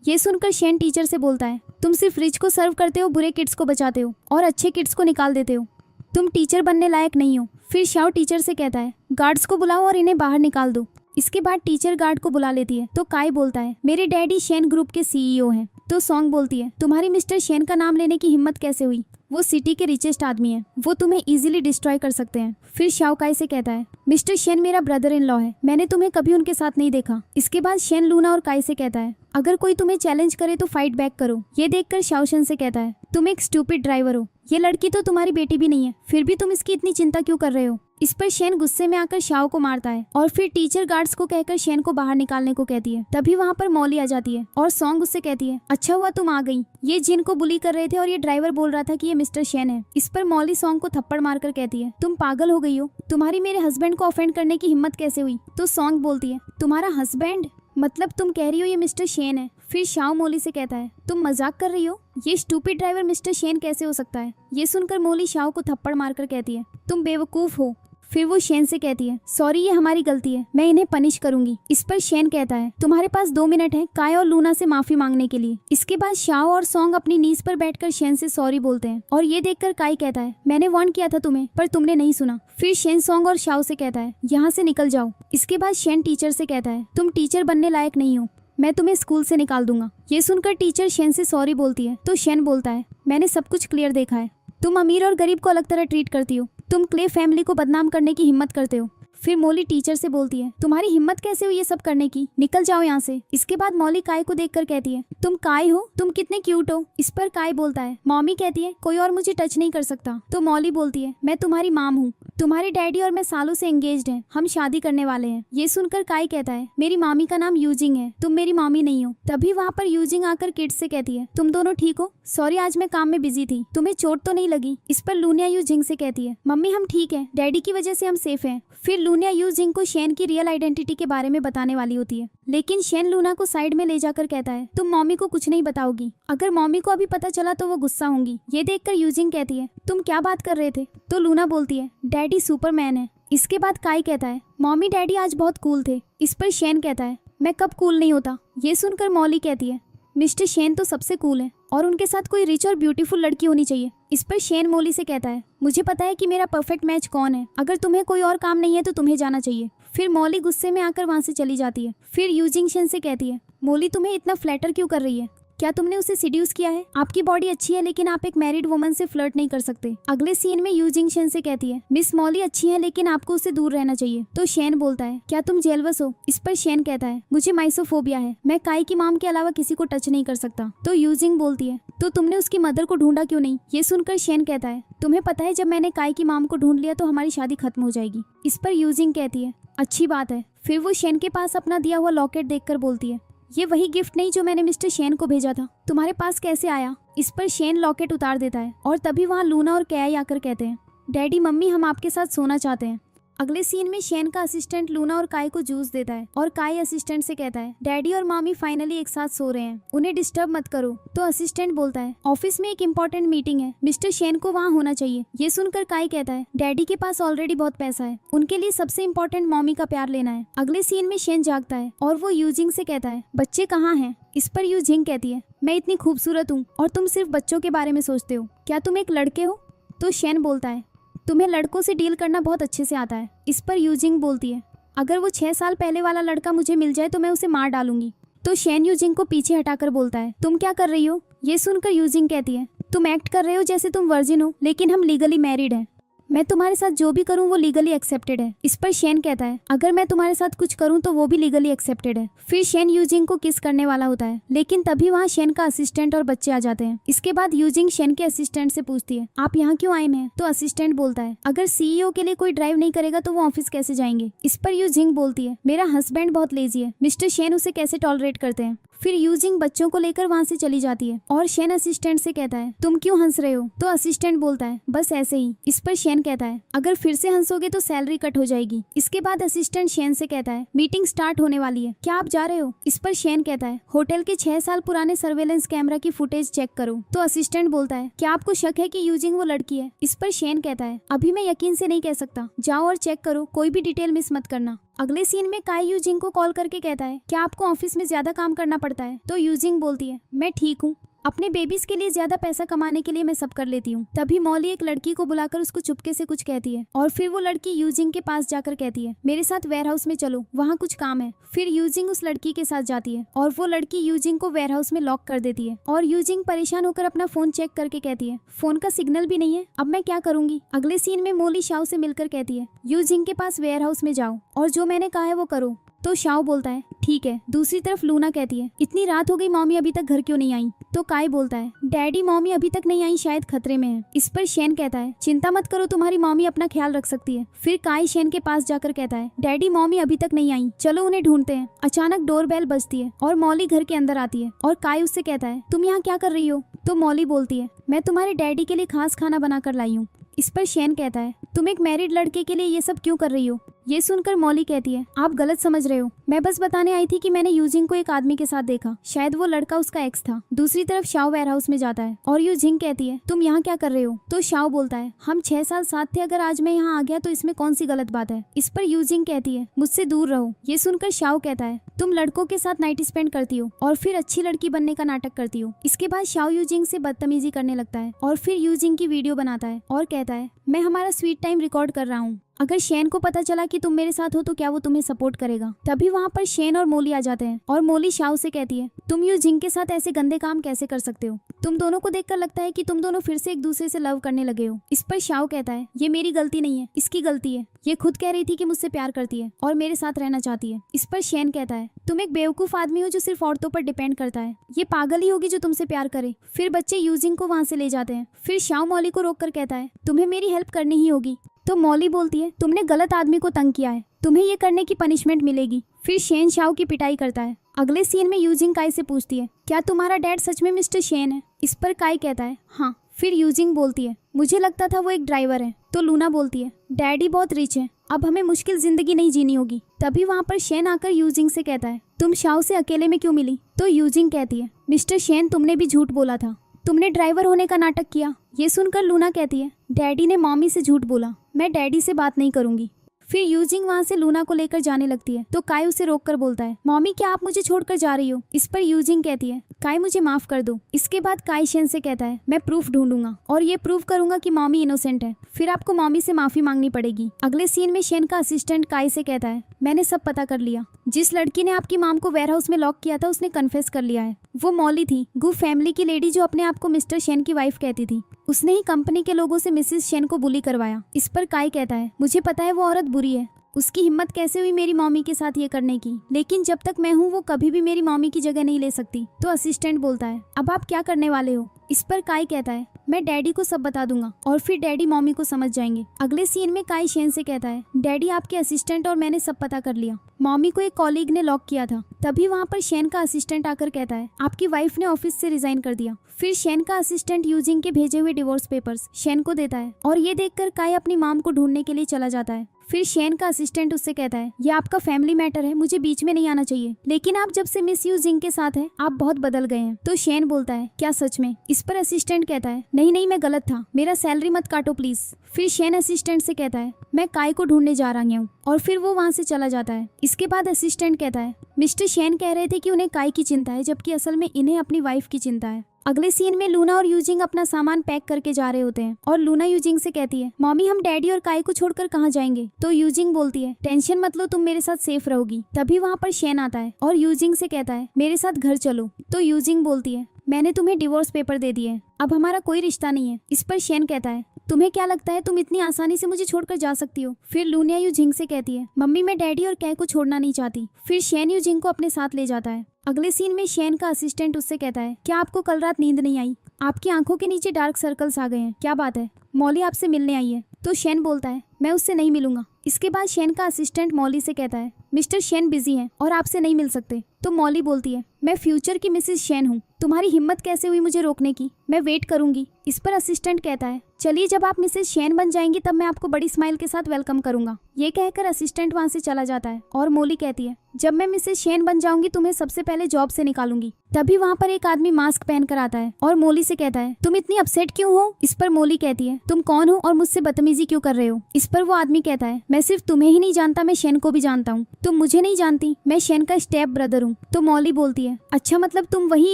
ये सुनकर शेन टीचर से बोलता है, तुम सिर्फ रिच को सर्व करते हो, बुरे किड्स को बचाते हो और अच्छे किड्स को निकाल देते हो, तुम टीचर बनने लायक नहीं हो। फिर शाओ टीचर से कहता है, गार्ड्स को बुलाओ और इन्हें बाहर निकाल दो। इसके बाद टीचर गार्ड को बुला लेती है। तो काई बोलता है, मेरे डैडी शेन ग्रुप के CEO हैं। तो सॉन्ग बोलती है, तुम्हारी मिस्टर शेन का नाम लेने की हिम्मत कैसे हुई, वो सिटी के रिचेस्ट आदमी है, वो तुम्हें इजीली डिस्ट्रॉय कर सकते हैं। फिर शाओ काई से कहता है, मिस्टर शेन मेरा ब्रदर इन लॉ है, मैंने तुम्हें कभी उनके साथ नहीं देखा। इसके बाद शेन लूना और काई से कहता है, अगर कोई तुम्हें चैलेंज करे तो फाइट बैक करो। ये देखकर शाओशन से कहता है, तुम एक स्टूपिड ड्राइवर हो, ये लड़की तो तुम्हारी बेटी भी नहीं है, फिर भी तुम इसकी इतनी चिंता क्यों कर रहे हो। इस पर शेन गुस्से में आकर शाओ को मारता है और फिर टीचर गार्ड्स को कहकर शेन को बाहर निकालने को कहती है। तभी वहाँ पर मॉली आ जाती है और सॉन्ग उससे कहती है, अच्छा हुआ तुम आ गई, ये जिन को बुली कर रहे थे और ये ड्राइवर बोल रहा था कि ये मिस्टर शेन है। इस पर मॉली सॉन्ग को थप्पड़ मारकर कहती है, तुम पागल हो गई हो, तुम्हारी मेरे हस्बैंड को ऑफेंड करने की हिम्मत कैसे हुई। तो सॉन्ग बोलती है, तुम्हारा हस्बैंड, मतलब तुम कह रही हो ये मिस्टर शेन है। फिर शाओ मोली से कहता है, तुम मजाक कर रही हो, ये स्टूपिड ड्राइवर मिस्टर शेन कैसे हो सकता है। ये सुनकर मोली शाओ को थप्पड़ मारकर कहती है, तुम बेवकूफ हो। फिर वो शेन से कहती है, सॉरी ये हमारी गलती है, मैं इन्हें पनिश करूंगी। इस पर शेन कहता है, तुम्हारे पास 2 मिनट है काय और लूना से माफी मांगने के लिए। इसके बाद शाओ और सॉन्ग अपनी नीज पर बैठकर शेन से सॉरी बोलते हैं और ये देखकर काय कहता है, मैंने वार्न किया था तुम्हें पर तुमने नहीं सुना। फिर शेन सॉन्ग और शाओ से कहता है, यहाँ से निकल जाओ। इसके बाद शेन टीचर से कहता है, तुम टीचर बनने लायक नहीं हो, मैं तुम्हें स्कूल से निकाल दूंगा। ये सुनकर टीचर शेन से सॉरी बोलती है तो शेन बोलता है, मैंने सब कुछ क्लियर देखा है, तुम अमीर और गरीब को अलग तरह ट्रीट करती हो, तुम क्ले फैमिली को बदनाम करने की हिम्मत करते हो। फिर मॉली टीचर से बोलती है, तुम्हारी हिम्मत कैसे हुई ये सब करने की, निकल जाओ यहाँ से। इसके बाद मॉली काय को देखकर कहती है, तुम काय हो, तुम कितने क्यूट हो। इस पर काय बोलता है, मॉमी कहती है कोई और मुझे टच नहीं कर सकता। तो मॉली बोलती है, मैं तुम्हारी माम हूँ, तुम्हारे डैडी और मैं सालों से एंगेज्ड हैं, हम शादी करने वाले हैं। ये सुनकर काय कहता है, मेरी मामी का नाम यूजिंग है, तुम मेरी मामी नहीं हो। तभी वहाँ पर यूजिंग आकर किड्स से कहती है, तुम दोनों ठीक हो, सॉरी आज मैं काम में बिजी थी, तुम्हें चोट तो नहीं लगी। इस पर लूनिया यूजिंग से कहती है, मम्मी हम ठीक है, डैडी की वजह से हम सेफ हैं। फिर लूनिया यूजिंग को शेन की रियल आइडेंटिटी के बारे में बताने वाली होती है, लेकिन शेन लूना को साइड में ले जाकर कहता है, तुम मम्मी को कुछ नहीं बताओगी, अगर मम्मी को अभी पता चला तो वो गुस्सा होंगी। ये देखकर यूजिंग कहती है, तुम क्या बात कर रहे थे। तो लूना बोलती है, डैडी सुपरमैन है। इसके बाद काय कहता है, मम्मी डैडी आज बहुत कूल थे। इस पर शेन कहता है, मैं कब कूल नहीं होता। ये सुनकर मॉली कहती है, मिस्टर शेन तो सबसे कूल है और उनके साथ कोई रिच और ब्यूटीफुल लड़की होनी चाहिए। इस पर शेन मोली से कहता है, मुझे पता है कि मेरा परफेक्ट मैच कौन है, अगर तुम्हें कोई और काम नहीं है तो तुम्हें जाना चाहिए। फिर मॉली गुस्से में आकर वहाँ से चली जाती है। फिर यूजिंग शेन से कहती है, मोली तुम्हें इतना फ्लैटर क्यों कर रही है, क्या तुमने उसे सिड्यूस किया है। आपकी बॉडी अच्छी है लेकिन आप एक मैरिड वुमन से फ्लर्ट नहीं कर सकते। अगले सीन में यूजिंग शेन से कहती है, मिस मॉली अच्छी है लेकिन आपको उससे दूर रहना चाहिए। तो शेन बोलता है, क्या तुम जेलवस हो। इस पर शेन कहता है, मुझे माइसोफोबिया है, मैं काय की माम के अलावा किसी को टच नहीं कर सकता। तो यूजिंग बोलती है, तो तुमने उसकी मदर को ढूंढा क्यों नहीं। ये सुनकर शेन कहता है, तुम्हें पता है जब मैंने काय की माम को ढूंढ लिया तो हमारी शादी खत्म हो जाएगी। इस पर यूजिंग कहती है, अच्छी बात है। फिर वो शेन के पास अपना दिया हुआ लॉकेट देखकर बोलती है, ये वही गिफ्ट नहीं जो मैंने मिस्टर शेन को भेजा था, तुम्हारे पास कैसे आया। इस पर शेन लॉकेट उतार देता है और तभी वहाँ लूना और कैय आकर कहते हैं, डैडी मम्मी हम आपके साथ सोना चाहते हैं। अगले सीन में शेन का असिस्टेंट लूना और काय को जूस देता है और काय असिस्टेंट से कहता है, डैडी और मामी फाइनली एक साथ सो रहे हैं, उन्हें डिस्टर्ब मत करो। तो असिस्टेंट बोलता है, ऑफिस में एक इम्पोर्टेंट मीटिंग है, मिस्टर शेन को वहाँ होना चाहिए। ये सुनकर काय कहता है, डैडी के पास ऑलरेडी बहुत पैसा है, उनके लिए सबसे इम्पोर्टेंट मॉमी का प्यार लेना है। अगले सीन में शेन जागता है और वो यूजिंग से कहता है, बच्चे कहाँ हैं। इस पर यूजिंग कहती है, मैं इतनी खूबसूरत हूँ और तुम सिर्फ बच्चों के बारे में सोचते हो, क्या तुम एक लड़के हो। तो शेन बोलता है, तुम्हें लड़कों से डील करना बहुत अच्छे से आता है। इस पर यूजिंग बोलती है, अगर वो 6 साल पहले वाला लड़का मुझे मिल जाए तो मैं उसे मार डालूंगी। तो शेन यूजिंग को पीछे हटाकर बोलता है, तुम क्या कर रही हो। ये सुनकर यूजिंग कहती है, तुम एक्ट कर रहे हो जैसे तुम वर्जिन हो, लेकिन हम लीगली मैरिड हैं, मैं तुम्हारे साथ जो भी करूं वो लीगली एक्सेप्टेड है। इस पर शेन कहता है, अगर मैं तुम्हारे साथ कुछ करूं तो वो भी लीगली एक्सेप्टेड है। फिर शेन यूजिंग को किस करने वाला होता है, लेकिन तभी वहाँ शेन का असिस्टेंट और बच्चे आ जाते हैं। इसके बाद यूजिंग शेन के असिस्टेंट से पूछती है, आप यहाँ क्यों आए हैं। तो असिस्टेंट बोलता है, अगर सीईओ के लिए कोई ड्राइव नहीं करेगा तो वो ऑफिस कैसे जाएंगे। इस पर यूजिंग बोलती है, मेरा हस्बैंड बहुत लेजी है, मिस्टर शेन उसे कैसे टॉलरेट करते हैं। फिर यूजिंग बच्चों को लेकर वहाँ से चली जाती है और शेन असिस्टेंट से कहता है, तुम क्यों हंस रहे हो। तो असिस्टेंट बोलता है, बस ऐसे ही। इस पर शेन कहता है, अगर फिर से हंसोगे तो सैलरी कट हो जाएगी। इसके बाद असिस्टेंट शेन से कहता है, मीटिंग स्टार्ट होने वाली है, क्या आप जा रहे हो। इस पर शेन कहता है, होटल के 6 साल पुराने सर्वेलेंस कैमरा की फुटेज चेक करो। तो असिस्टेंट बोलता है, क्या आपको शक है कि यूजिंग वो लड़की है। इस पर शेन कहता है, अभी मैं यकीन से नहीं कह सकता, जाओ और चेक करो, कोई भी डिटेल मिस मत करना। अगले सीन में काय यूजिंग को कॉल करके कहता है, क्या आपको ऑफिस में ज्यादा काम करना पड़ता है। तो यूजिंग बोलती है, मैं ठीक हूँ, अपने बेबीज के लिए ज्यादा पैसा कमाने के लिए मैं सब कर लेती हूँ। तभी मॉली एक लड़की को बुलाकर उसको चुपके से कुछ कहती है और फिर वो लड़की यूजिंग के पास जाकर कहती है, मेरे साथ वेयरहाउस में चलो, वहाँ कुछ काम है। फिर यूजिंग उस लड़की के साथ जाती है और वो लड़की यूजिंग को वेयरहाउस में लॉक कर देती है और यूजिंग परेशान होकर अपना फोन चेक करके कहती है, फोन का सिग्नल भी नहीं है, अब मैं क्या करूंगी। अगले सीन में मोली शाओ से मिलकर कहती है, यूजिंग के पास वेयरहाउस में जाओ और जो मैंने कहा है वो करो। तो शाओ बोलता है ठीक है। दूसरी तरफ लूना कहती है इतनी रात हो गई, मॉमी अभी तक घर क्यों नहीं आई? तो काई बोलता है डैडी मॉमी अभी तक नहीं आई, शायद खतरे में है। इस पर शेन कहता है चिंता मत करो, तुम्हारी मॉमी अपना ख्याल रख सकती है। फिर काई शेन के पास जाकर कहता है डैडी मॉमी अभी तक नहीं आई, चलो उन्हें ढूंढते हैं। अचानक डोरबेल बजती है और मॉली घर के अंदर आती है और काई उससे कहता है तुम यहाँ क्या कर रही हो? तो मॉली बोलती है मैं तुम्हारे डैडी के लिए खास खाना बनाकर लाई हूँ। इस पर शेन कहता है तुम एक मैरिड लड़के के लिए ये सब क्यों कर रही हो? ये सुनकर मॉली कहती है आप गलत समझ रहे हो, मैं बस बताने आई थी कि मैंने यूजिंग को एक आदमी के साथ देखा, शायद वो लड़का उसका एक्स था। दूसरी तरफ शाओ वेयरहाउस में जाता है और यूजिंग कहती है तुम यहाँ क्या कर रहे हो? तो शाओ बोलता है हम 6 साल साथ थे, अगर आज मैं यहाँ आ गया तो इसमें कौन सी गलत बात है? इस पर यूजिंग कहती है मुझसे दूर रहो। ये सुनकर शाओ कहता है तुम लड़कों के साथ नाइट स्पेंड करती हो और फिर अच्छी लड़की बनने का नाटक करती हो। इसके बाद शाओ यूजिंग से बदतमीजी करने लगता है और फिर यूजिंग की वीडियो बनाता है और कहता है मैं हमारा स्वीट टाइम रिकॉर्ड कर रहा हूँ, अगर शेन को पता चला कि तुम मेरे साथ हो तो क्या वो तुम्हें सपोर्ट करेगा? तभी वहाँ पर शेन और मोली आ जाते हैं और मोली शाओ से कहती है तुम यूजिंग के साथ ऐसे गंदे काम कैसे कर सकते हो? तुम दोनों को देखकर लगता है कि तुम दोनों फिर से एक दूसरे से लव करने लगे हो। इस पर शाओ कहता है ये मेरी गलती नहीं है, इसकी गलती है, ये खुद कह रही थी कि मुझसे प्यार करती है और मेरे साथ रहना चाहती है। इस पर शेन कहता है तुम एक बेवकूफ आदमी हो जो सिर्फ औरतों पर डिपेंड करता है, ये पागल ही होगी जो तुमसे प्यार करे। फिर बच्चे यूजिंग को वहाँ से ले जाते हैं। फिर शाओ मॉली को रोक कर कहता है तुम्हें मेरी हेल्प करनी ही होगी। तो मॉली बोलती है तुमने गलत आदमी को तंग किया है, तुम्हें ये करने की पनिशमेंट मिलेगी। फिर शेन शाओ की पिटाई करता है। अगले सीन में यूजिंग काई से पूछती है क्या तुम्हारा डैड सच में मिस्टर शेन है? इस पर काई कहता है हाँ। फिर यूजिंग बोलती है मुझे लगता था वो एक ड्राइवर है। तो लूना बोलती है डैडी बहुत रिच है, अब हमें मुश्किल जिंदगी नहीं जीनी होगी। तभी वहाँ पर शेन आकर यूजिंग से कहता है तुम शाओ से अकेले में क्यों मिली? तो यूजिंग कहती है मिस्टर शेन तुमने भी झूठ बोला था, तुमने ड्राइवर होने का नाटक किया। ये सुनकर लूना कहती है डैडी ने मॉमी से झूठ बोला, मैं डैडी से बात नहीं करूंगी। फिर यूजिंग वहाँ से लूना को लेकर जाने लगती है तो काई उसे रोक कर बोलता है मॉमी क्या आप मुझे छोड़कर जा रही हो? इस पर यूजिंग कहती है काई मुझे माफ कर दो। इसके बाद काई शेन से कहता है मैं प्रूफ ढूंढूंगा और ये प्रूव करूंगा कि मॉमी इनोसेंट है, फिर आपको मॉमी से माफी मांगनी पड़ेगी। अगले सीन में शेन का असिस्टेंट काई से कहता है मैंने सब पता कर लिया, जिस लड़की ने आपकी माम को वेयरहाउस में लॉक किया था उसने कन्फेस कर लिया है। वो मॉली थी, गु फैमिली की लेडी जो अपने आप को मिस्टर शेन की वाइफ कहती थी। उसने ही कंपनी के लोगों से मिसेस शेन को बुली करवाया। इस पर काई कहता है मुझे पता है वो औरत बुरी है, उसकी हिम्मत कैसे हुई मेरी मॉमी के साथ ये करने की, लेकिन जब तक मैं हूँ वो कभी भी मेरी मॉमी की जगह नहीं ले सकती। तो असिस्टेंट बोलता है अब आप क्या करने वाले हो? इस पर काई कहता है मैं डैडी को सब बता दूंगा और फिर डैडी मॉमी को समझ जाएंगे। अगले सीन में काई शेन से कहता है डैडी आपके असिस्टेंट और मैंने सब पता कर लिया, मॉमी को एक कॉलीग ने लॉक किया था। तभी वहाँ पर शेन का असिस्टेंट आकर कहता है आपकी वाइफ ने ऑफिस से रिजाइन कर दिया। फिर शेन का असिस्टेंट यूजिंग के भेजे हुए डिवोर्स पेपर्स शेन को देता है और ये देखकर काई अपनी माम को ढूंढने के लिए चला जाता है। फिर शेन का असिस्टेंट उससे कहता है ये आपका फैमिली मैटर है, मुझे बीच में नहीं आना चाहिए, लेकिन आप जब से मिस यूजिंग के साथ हैं आप बहुत बदल गए हैं। तो शेन बोलता है क्या सच में? इस पर असिस्टेंट कहता है नहीं नहीं मैं गलत था, मेरा सैलरी मत काटो प्लीज। फिर शेन असिस्टेंट से कहता है मैं काई को ढूंढने जा रहा हूँ और फिर वो वहाँ से चला जाता है। इसके बाद असिस्टेंट कहता है मिस्टर शेन कह रहे थे कि उन्हें काई की चिंता है, जबकि असल में इन्हें अपनी वाइफ की चिंता है। अगले सीन में लूना और यूजिंग अपना सामान पैक करके जा रहे होते हैं और लूना यूजिंग से कहती है मॉमी हम डैडी और काई को छोड़कर कहाँ जाएंगे? तो यूजिंग बोलती है टेंशन मत लो, तुम मेरे साथ सेफ रहोगी। तभी वहाँ पर शेन आता है और यूजिंग से कहता है मेरे साथ घर चलो। तो यूजिंग बोलती है मैंने तुम्हें डिवोर्स पेपर दे दिए, अब हमारा कोई रिश्ता नहीं है। इस पर शेन कहता है तुम्हें क्या लगता है तुम इतनी आसानी से मुझे छोड़कर जा सकती हो? फिर लूनिया यूजिंग से कहती है मम्मी मैं डैडी और कै को छोड़ना नहीं चाहती। फिर शेन यूजिंग को अपने साथ ले जाता है। अगले सीन में शेन का असिस्टेंट उससे कहता है क्या आपको कल रात नींद नहीं आई? आपकी आंखों के नीचे डार्क सर्कल्स आ गए हैं, क्या बात है? मॉली आपसे मिलने आई है। तो शेन बोलता है मैं उससे नहीं मिलूंगा। इसके बाद शेन का असिस्टेंट मॉली से कहता है मिस्टर शेन बिजी हैं और आपसे नहीं मिल सकते। तो मॉली बोलती है मैं फ्यूचर की मिसेस शेन हूँ, तुम्हारी हिम्मत कैसे हुई मुझे रोकने की? मैं वेट करूंगी। इस पर असिस्टेंट कहता है चलिए जब आप मिसेस शेन बन जाएंगी तब मैं आपको बड़ी स्माइल के साथ वेलकम करूंगा। ये कहकर असिस्टेंट वहाँ से चला जाता है और मॉली कहती है जब मैं मिसेस शेन बन जाऊंगी तुम्हें सबसे पहले जॉब से निकालूंगी। तभी वहाँ पर एक आदमी मास्क पहनकर आता है और मॉली से कहता है तुम इतनी अपसेट क्यों हो? इस पर मॉली कहती है तुम कौन हो और मुझसे बदतमीजी क्यों कर रहे हो? इस पर वो आदमी कहता है मैं सिर्फ तुम्हें ही नहीं जानता, मैं शेन को भी जानता हूँ। तुम मुझे नहीं जानती, मैं शेन का स्टेप ब्रदर हूँ। तो मॉली बोलती है अच्छा मतलब तुम वही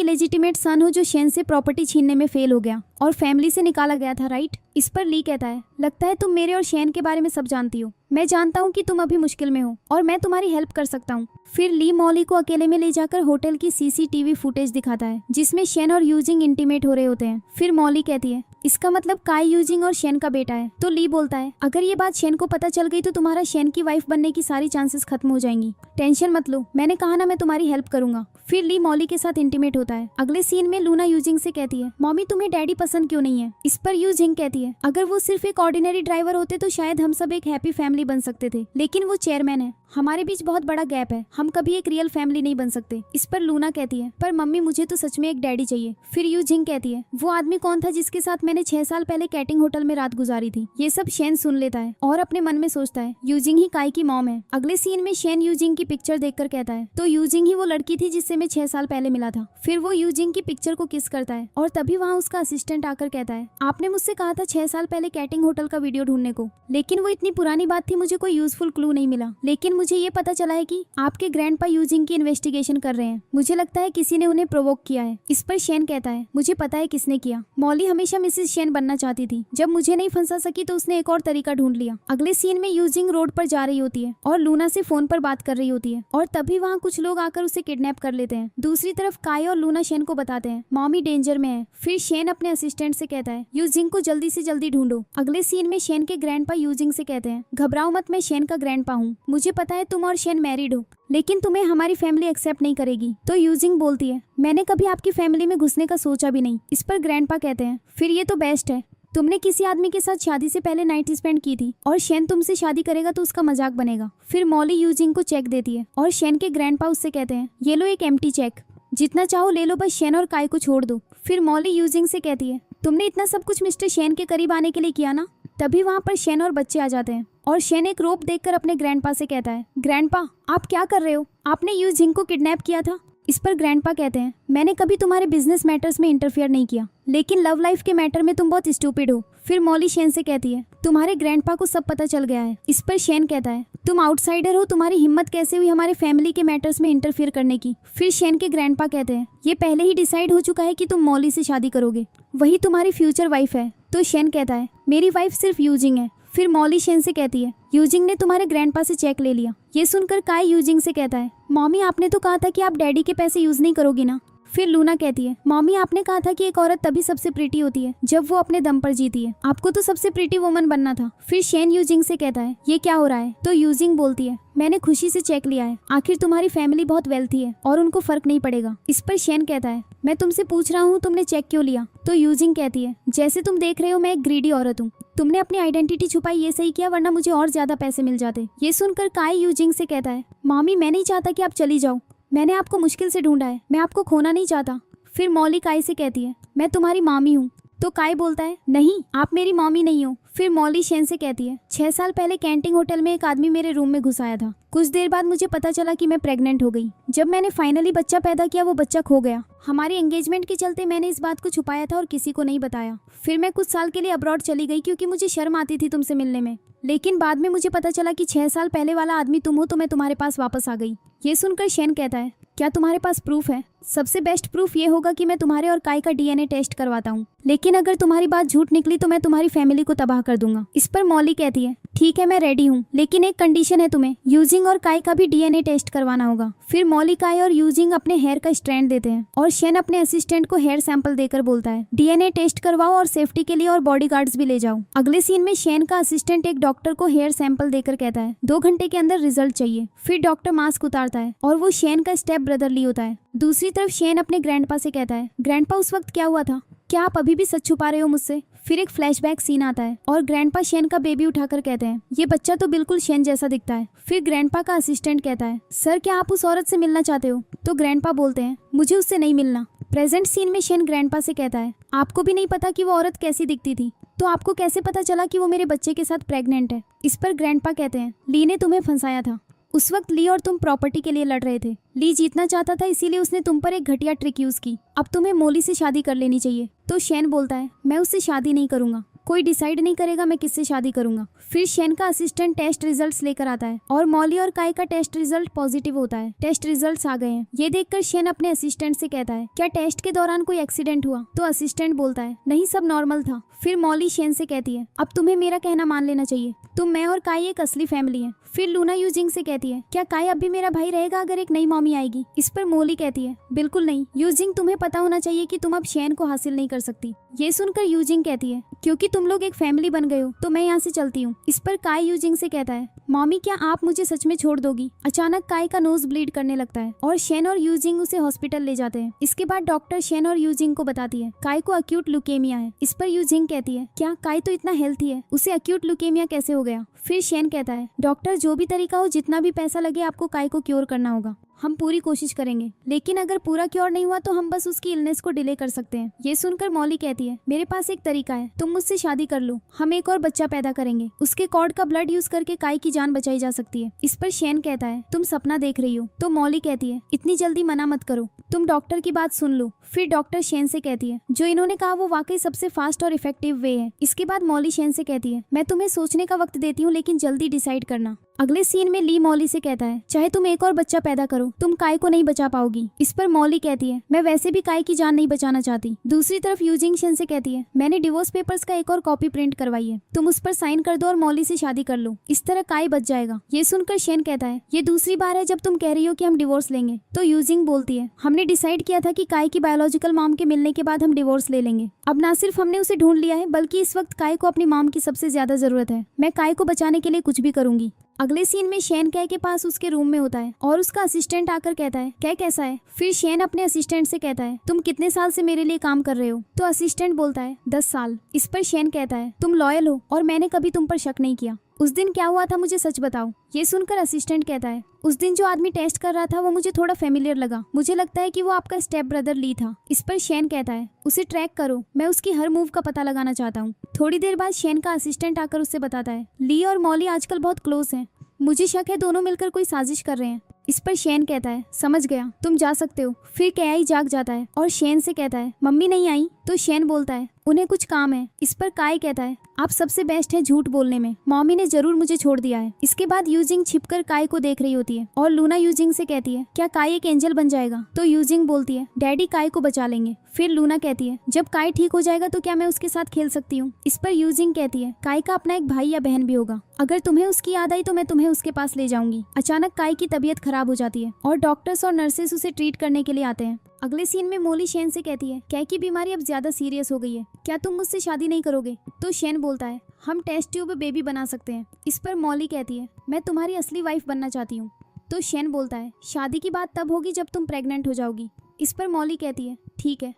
इलेजिटिमेट सन हो जो शेन से प्रॉपर्टी छीनने में फेल हो गया और फैमिली से निकाला गया था, राइट? इस पर ली कहता है लगता है तुम मेरे और शेन के बारे में सब जानती हो। मैं जानता हूँ कि तुम अभी मुश्किल में हो और मैं तुम्हारी हेल्प कर सकता हूँ। फिर ली मॉली को अकेले में ले जाकर होटल की सीसीटीवी फुटेज दिखाता है जिसमें शेन और यूजिंग इंटीमेट हो रहे होते हैं। फिर मॉली कहती है इसका मतलब काई यूजिंग और शेन का बेटा है। तो ली बोलता है अगर ये बात शेन को पता चल गई तो तुम्हारा शेन की वाइफ बनने की सारी चांसेस खत्म हो जाएंगी। टेंशन मत लो, मैंने कहा ना मैं तुम्हारी हेल्प करूंगा। फिर ली मॉली के साथ इंटीमेट होता है। अगले सीन में लूना यूजिंग से कहती है मॉमी तुम्हें डैडी पसंद क्यों नहीं है। इस पर यूजिंग कहती है अगर वो सिर्फ एक ऑर्डिनरी ड्राइवर होते तो शायद हम सब एक हैप्पी फैमिली बन सकते थे, लेकिन वो चेयरमैन है, हमारे बीच बहुत बड़ा गैप है, हम कभी एक रियल फैमिली नहीं बन सकते। इस पर लूना कहती है पर मम्मी मुझे तो सच में एक डैडी चाहिए। फिर यूजिंग कहती है वो आदमी कौन था जिसके साथ मैंने 6 साल पहले कैटिंग होटल में रात गुजारी थी। ये सब शेन सुन लेता है और अपने मन में सोचता है यूजिंग ही काई की मॉम है। अगले सीन में शेन यूजिंग की पिक्चर देखकर कहता है तो यूजिंग ही वो लड़की थी जिससे मैं 6 साल पहले मिला था। फिर वो यूजिंग की पिक्चर को किस करता है और तभी वहाँ उसका असिस्टेंट आकर कहता है आपने मुझसे कहा था 6 साल पहले कैटिंग होटल का वीडियो ढूंढने को, लेकिन वो इतनी पुरानी बात थी, मुझे कोई यूजफुल क्लू नहीं मिला। लेकिन मुझे ये पता चला है कि आपके ग्रैंडपा यूजिंग की इन्वेस्टिगेशन कर रहे हैं, मुझे लगता है किसी ने उन्हें प्रोवोक किया है। इस पर शेन कहता है मुझे पता है किसने किया, मॉली हमेशा मिसेस शेन बनना चाहती थी, जब मुझे नहीं फंसा सकी तो उसने एक और तरीका ढूंढ लिया। अगले सीन में यूजिंग रोड पर जा रही होती है और लूना से फोन पर बात कर रही होती है और तभी वहाँ कुछ लोग आकर उसे किडनैप कर लेते हैं। दूसरी तरफ काई और लूना शेन को बताते हैं मॉमी डेंजर में है। फिर शेन अपने असिस्टेंट से कहता है यूजिंग को जल्दी से जल्दी ढूंढो। अगले सीन में शेन के ग्रैंडपा यूजिंग से कहते हैं घबराओ मत, मैं शेन का ग्रैंडपा हूँ, मुझे पता है तुम और शेन मैरिड हो, लेकिन तुम्हें हमारी फैमिली एक्सेप्ट नहीं करेगी। तो यूजिंग बोलती है मैंने कभी आपकी फैमिली में घुसने का सोचा भी नहीं। इस पर ग्रैंडपा कहते हैं फिर ये तो बेस्ट है, तुमने किसी आदमी के साथ शादी से पहले नाइट स्पेंड की थी और शेन तुमसे शादी करेगा तो उसका मजाक बनेगा। फिर मॉली यूजिंग को चेक देती है और शेन के ग्रैंडपा उससे कहते हैं ये लो एक एम्प्टी चेक, जितना चाहो ले लो, बस शेन और काई को छोड़ दो। फिर मॉली यूजिंग से कहती है तुमने इतना सब कुछ मिस्टर शेन के करीब आने के लिए किया ना। तभी वहाँ पर शेन और बच्चे आ जाते हैं और शेन एक रोप देखकर अपने ग्रैंडपा से कहता है ग्रैंडपा आप क्या कर रहे हो, आपने यूजिंग को किडनैप किया था। इस पर ग्रैंडपा कहते हैं मैंने कभी तुम्हारे बिजनेस मैटर्स में इंटरफियर नहीं किया, लेकिन लव लाइफ के मैटर में तुम बहुत स्टूपिड हो। फिर मॉली शेन से कहती है तुम्हारे ग्रैंडपा को सब पता चल गया है। इस पर शेन कहता है तुम आउटसाइडर हो, तुम्हारी हिम्मत कैसे हुई हमारे फैमिली के मैटर्स में इंटरफियर करने की। फिर शेन के ग्रैंडपा कहते हैं ये पहले ही डिसाइड हो चुका है कि तुम मॉली से शादी करोगे, वही तुम्हारी फ्यूचर वाइफ है। तो शेन कहता है मेरी वाइफ सिर्फ यूजिंग है। फिर मॉली शेन से कहती है यूजिंग ने तुम्हारे ग्रैंडपा से चेक ले लिया। ये सुनकर काई यूजिंग से कहता है मॉमी आपने तो कहा था कि आप डैडी के पैसे यूज नहीं करोगी ना। फिर लूना कहती है मॉमी आपने कहा था कि एक औरत तभी सबसे प्रीटी होती है जब वो अपने दम पर जीती है, आपको तो सबसे प्रीटी वुमन बनना था। फिर शेन यूजिंग से कहता है ये क्या हो रहा है। तो यूजिंग बोलती है मैंने खुशी से चेक लिया है, आखिर तुम्हारी फैमिली बहुत वेल्थी है और उनको फर्क नहीं पड़ेगा। इस पर शेन कहता है मैं तुमसे पूछ रहा हूँ तुमने चेक क्यों लिया। तो यूजिंग कहती है जैसे तुम देख रहे हो मैं एक ग्रीडी औरत हूँ, तुमने अपनी आइडेंटिटी छुपाई ये सही किया, वरना मुझे और ज्यादा पैसे मिल जाते। ये सुनकर काई यूजिंग से कहता है मॉमी मैं नहीं चाहता कि आप चली जाओ, मैंने आपको मुश्किल से ढूंढा है, मैं आपको खोना नहीं चाहता। फिर मॉली काई से कहती है मैं तुम्हारी मामी हूँ। तो काई बोलता है नहीं आप मेरी मॉमी नहीं हो। फिर मॉली शेन से कहती है 6 साल पहले कैंटिंग होटल में एक आदमी मेरे रूम में घुस आया था, कुछ देर बाद मुझे पता चला कि मैं प्रेग्नेंट हो गई। जब मैंने फाइनली बच्चा पैदा किया वो बच्चा खो गया। हमारी एंगेजमेंट के चलते मैंने इस बात को छुपाया था और किसी को नहीं बताया। फिर मैं कुछ साल के लिए अब्रॉड चली गई क्योंकि मुझे शर्म आती थी तुमसे मिलने में, लेकिन बाद में मुझे पता चला कि 6 साल पहले वाला आदमी तुम हो, तो मैं तुम्हारे पास वापस आ गई। ये सुनकर शेन कहता है क्या तुम्हारे पास प्रूफ है। सबसे बेस्ट प्रूफ ये होगा कि मैं तुम्हारे और काई का डीएनए टेस्ट करवाता हूँ, लेकिन अगर तुम्हारी बात झूठ निकली तो मैं तुम्हारी फैमिली को तबाह कर दूंगा। इस पर मॉली कहती है ठीक है मैं रेडी हूँ, लेकिन एक कंडीशन है, तुम्हें यूजिंग और काई का भी डीएनए टेस्ट करवाना होगा। फिर मॉली काई और यूजिंग अपने हेयर का स्ट्रैंड देते हैं और शेन अपने असिस्टेंट को हेयर सैंपल देकर बोलता है डीएनए टेस्ट करवाओ और सेफ्टी के लिए और बॉडीगार्ड्स भी ले जाओ। अगले सीन में शेन का असिस्टेंट एक डॉक्टर को हेयर सैंपल देकर कहता है 2 घंटे के अंदर रिजल्ट चाहिए। फिर डॉक्टर मास्क उतारता है और वो शेन का स्टेप ब्रदर ली होता है। दूसरी तरफ शेन अपने ग्रैंडपा से कहता है ग्रैंडपा उस वक्त क्या हुआ था, क्या आप अभी भी सच छुपा रहे हो मुझसे। फिर एक फ्लैशबैक सीन आता है और ग्रैंडपा शेन का बेबी उठाकर कहते हैं ये बच्चा तो बिल्कुल शेन जैसा दिखता है। फिर ग्रैंडपा का असिस्टेंट कहता है सर क्या आप उस औरत से मिलना चाहते हो। तो ग्रैंडपा बोलते हैं मुझे उससे नहीं मिलना। प्रेजेंट सीन में शेन ग्रैंडपा से कहता है आपको भी नहीं पता कि वो औरत कैसी दिखती थी, तो आपको कैसे पता चला कि वो मेरे बच्चे के साथ प्रेग्नेंट है। इस पर ग्रैंडपा कहते हैं ली ने तुम्हें फंसाया था, उस वक्त ली और तुम प्रॉपर्टी के लिए लड़ रहे थे, ली जीतना चाहता था इसीलिए उसने तुम पर एक घटिया ट्रिक यूज की, अब तुम्हें मोली से शादी कर लेनी चाहिए। तो शेन बोलता है मैं उससे शादी नहीं करूंगा। कोई डिसाइड नहीं करेगा मैं किससे शादी करूंगा। फिर शेन का असिस्टेंट टेस्ट रिजल्ट्स लेकर आता है और मॉली और काई का टेस्ट रिजल्ट पॉजिटिव होता है। टेस्ट रिजल्ट्स आ गए हैं। ये देखकर शेन अपने असिस्टेंट से कहता है क्या टेस्ट के दौरान कोई एक्सीडेंट हुआ? तो असिस्टेंट बोलता है नहीं, सब नॉर्मल था। फिर मॉली शेन से कहती है अब तुम्हें मेरा कहना मान लेना चाहिए, तुम, मैं और काई एक असली फैमिली है। फिर लूना यूजिंग से कहती है क्या काई अब भी मेरा भाई रहेगा अगर एक नई मॉमी आएगी? इस पर मॉली कहती है बिल्कुल नहीं यूजिंग, तुम्हें पता होना चाहिए कि तुम अब शेन को हासिल नहीं कर सकती। ये सुनकर यूजिंग कहती है क्योंकि तुम लोग एक फैमिली बन गए हो तो मैं यहाँ से चलती हूँ। इस पर काई यूजिंग से कहता है मॉमी क्या आप मुझे सच में छोड़ दोगी? अचानक काई का नोज ब्लीड करने लगता है और शेन और यूजिंग उसे हॉस्पिटल ले जाते हैं। इसके बाद डॉक्टर शेन और यूजिंग को बताती है काई को अक्यूट ल्यूकेमिया है। इस पर यूजिंग कहती है क्या काई तो इतना हेल्थी है, उसे अक्यूट ल्यूकेमिया कैसे हो गया? फिर शेन कहता है डॉक्टर जो भी तरीका हो, जितना भी पैसा लगे, आपको काई को क्योर करना होगा। हम पूरी कोशिश करेंगे, लेकिन अगर पूरा क्योर नहीं हुआ तो हम बस उसकी इलनेस को डिले कर सकते हैं। ये सुनकर मॉली कहती है मेरे पास एक तरीका है, तुम मुझसे शादी कर लो, हम एक और बच्चा पैदा करेंगे, उसके कॉर्ड का ब्लड यूज करके काई की जान बचाई जा सकती है। इस पर शेन कहता है तुम सपना देख रही हो। तो मॉली कहती है इतनी जल्दी मना मत करो, तुम डॉक्टर की बात सुन लो। फिर डॉक्टर शेन से कहती है जो इन्होंने कहा वो वाकई सबसे फास्ट और इफेक्टिव वे है। इसके बाद मॉली शेन से कहती है मैं तुम्हें सोचने का वक्त देती हूँ, लेकिन जल्दी डिसाइड करना। अगले सीन में ली मॉली से कहता है चाहे तुम एक और बच्चा पैदा करो, तुम काई को नहीं बचा पाओगी। इस पर मॉली कहती है मैं वैसे भी काई की जान नहीं बचाना चाहती। दूसरी तरफ यूजिंग शेन से कहती है मैंने डिवोर्स पेपर्स का एक और कॉपी प्रिंट करवाई है, तुम उस पर साइन कर दो और मॉली से शादी कर लो, इस तरह काई बच जाएगा। ये सुनकर शेन कहता है ये दूसरी बार है जब तुम कह रही हो कि हम डिवोर्स लेंगे। तो यूजिंग बोलती है हमने डिसाइड किया था कि काई की बायोलॉजिकल मॉम के मिलने के बाद हम डिवोर्स ले लेंगे। अब ना सिर्फ हमने उसे ढूंढ लिया है, बल्कि इस वक्त काई को अपनी मॉम की सबसे ज्यादा जरूरत है। मैं काई को बचाने के लिए कुछ भी करूंगी। अगले सीन में शेन काई के पास उसके रूम में होता है और उसका असिस्टेंट आकर कहता है क्या कैसा है? फिर शेन अपने असिस्टेंट से कहता है तुम कितने साल से मेरे लिए काम कर रहे हो? तो असिस्टेंट बोलता है 10 साल। इस पर शेन कहता है तुम लॉयल हो और मैंने कभी तुम पर शक नहीं किया। उस दिन क्या हुआ था मुझे सच बताओ। ये सुनकर असिस्टेंट कहता है उस दिन जो आदमी टेस्ट कर रहा था वो मुझे थोड़ा फेमिलियर लगा, मुझे लगता है कि वो आपका स्टेप ब्रदर ली था। इस पर शेन कहता है उसे ट्रैक करो, मैं उसकी हर मूव का पता लगाना चाहता हूँ। थोड़ी देर बाद शेन का असिस्टेंट आकर उससे बताता है ली और मॉली आजकल बहुत क्लोज हैं, मुझे शक है दोनों मिलकर कोई साजिश कर रहे हैं। इस पर शेन कहता है समझ गया, तुम जा सकते हो। फिर काई जाग जाता है और शेन से कहता है मम्मी नहीं आई? तो शेन बोलता है उन्हें कुछ काम है। इस पर काई कहता है आप सबसे बेस्ट है झूठ बोलने में, मॉमी ने जरूर मुझे छोड़ दिया है। इसके बाद यूजिंग छिपकर काई को देख रही होती है और लूना यूजिंग से कहती है क्या काई एक एंजल बन जाएगा? तो यूजिंग बोलती है डैडी काई को बचा लेंगे। फिर लूना कहती है जब काई ठीक हो जाएगा तो क्या मैं उसके साथ खेल सकती हूँ? इस पर यूजिंग कहती है काई का अपना एक भाई या बहन भी होगा, अगर तुम्हें उसकी याद आई तो मैं तुम्हें उसके पास ले जाऊंगी। अचानक काई की तबीयत खराब हो जाती है और डॉक्टर्स और नर्सेस उसे ट्रीट करने के लिए आते हैं। अगले सीन में मॉली शेन से कहती है काई की बीमारी अब ज्यादा सीरियस हो गई है, क्या तुम मुझसे शादी नहीं करोगे? तो शेन बोलता है हम टेस्ट ट्यूब बेबी बना सकते हैं। इस पर मॉली कहती है मैं तुम्हारी असली वाइफ बनना चाहती हूँ। तो शेन बोलता है शादी की बात तब होगी जब तुम प्रेग्नेंट हो जाओगी। इस पर मॉली कहती है ठीक है।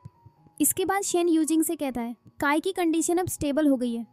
इसके बाद शेन यूजिंग से कहता है काई की कंडीशन अब स्टेबल हो गई है,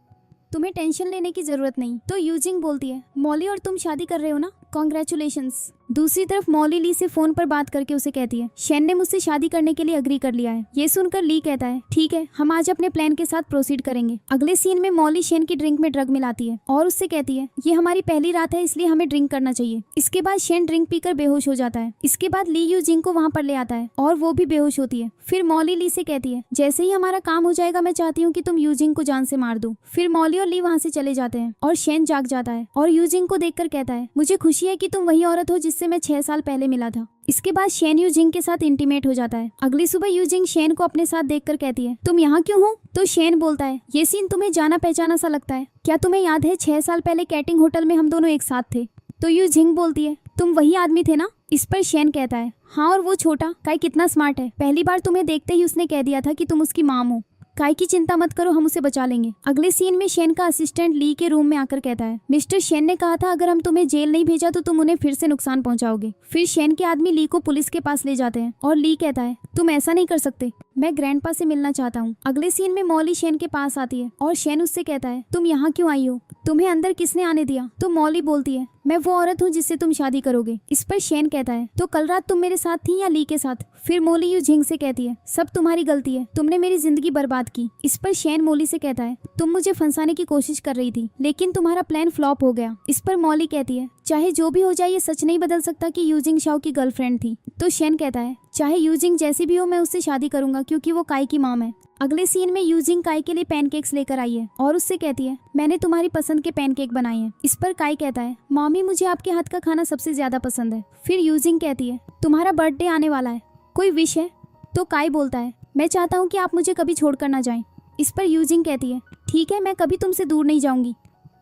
तुम्हें टेंशन लेने की जरूरत नहीं। तो यूजिंग बोलती है मॉली और तुम शादी कर रहे हो ना, कॉन्ग्रेचुलेशंस। दूसरी तरफ मॉली ली से फोन पर बात करके उसे कहती है शेन ने मुझसे शादी करने के लिए अग्री कर लिया है। ये सुनकर ली कहता है ठीक है, हम आज अपने प्लान के साथ प्रोसीड करेंगे। अगले सीन में मॉली शेन की ड्रिंक में ड्रग मिलाती है और उससे कहती है ये हमारी पहली रात है इसलिए हमें ड्रिंक करना चाहिए। इसके बाद शेन ड्रिंक पीकर बेहोश हो जाता है। इसके बाद ली यूजिंग को वहाँ पर ले आता है और वो भी बेहोश होती है। फिर मॉली ली से कहती है जैसे ही हमारा काम हो जाएगा मैं चाहती हूँ कि तुम यूजिंग को जान से मार दो। फिर मॉली और ली वहाँ से चले जाते हैं और शेन जाग जाता है और यूजिंग को देखकर कहता है मुझे खुशी है कि तुम वही औरत हो जिससे मैं 6 साल पहले मिला था। इसके बाद शेन यूजिंग के साथ इंटीमेट हो जाता है। अगली सुबह यूजिंग शेन को अपने साथ देखकर कहती है तुम यहाँ क्यों हो? तो शेन बोलता है ये सीन तुम्हें जाना पहचाना सा लगता है, क्या तुम्हें याद है 6 साल पहले कैटिंग होटल में हम दोनों एक साथ थे? तो यूजिंग बोलती है तुम वही आदमी थे ना? इस पर शेन कहता है हाँ, और वो छोटा काई कितना स्मार्ट है, पहली बार तुम्हें देखते ही उसने कह दिया था कि तुम उसकी माम हो। काई की चिंता मत करो, हम उसे बचा लेंगे। अगले सीन में शेन का असिस्टेंट ली के रूम में आकर कहता है मिस्टर शेन ने कहा था अगर हम तुम्हें जेल नहीं भेजा तो तुम उन्हें फिर से नुकसान पहुंचाओगे। फिर शेन के आदमी ली को पुलिस के पास ले जाते हैं और ली कहता है तुम ऐसा नहीं कर सकते, मैं ग्रैंडपा से मिलना चाहता हूँ। अगले सीन में मॉली शेन के पास आती है और शेन उससे कहता है तुम यहाँ क्यों आई हो, तुम्हें अंदर किसने आने दिया? तो मॉली बोलती है मैं वो औरत हूँ जिससे तुम शादी करोगे। इस पर शेन कहता है तो कल रात तुम मेरे साथ थी या ली के साथ? फिर मॉली यूजिंग से कहती है सब तुम्हारी गलती है, तुमने मेरी जिंदगी बर्बाद बात की। इस पर शैन मॉली से कहता है तुम मुझे फंसाने की कोशिश कर रही थी लेकिन तुम्हारा प्लान फ्लॉप हो गया। इस पर मॉली कहती है चाहे जो भी हो जाए ये सच नहीं बदल सकता कि यूजिंग शाओ की गर्लफ्रेंड थी। तो शैन कहता है चाहे यूजिंग जैसी भी हो मैं उससे शादी करूंगा क्योंकि वो काई की मॉम है। अगले सीन में यूजिंग काई के लिए पैनकेक्स लेकर आई है और उससे कहती है मैंने तुम्हारी पसंद के पैनकेक बनाए हैं। इस पर काई कहता है मॉमी मुझे आपके हाथ का खाना सबसे ज्यादा पसंद है। फिर यूजिंग कहती है तुम्हारा बर्थडे आने वाला है, कोई विश है? तो काई बोलता है मैं चाहता हूँ कि आप मुझे कभी छोड़कर ना जाएं। इस पर यूजिंग कहती है ठीक है मैं कभी तुमसे दूर नहीं जाऊंगी।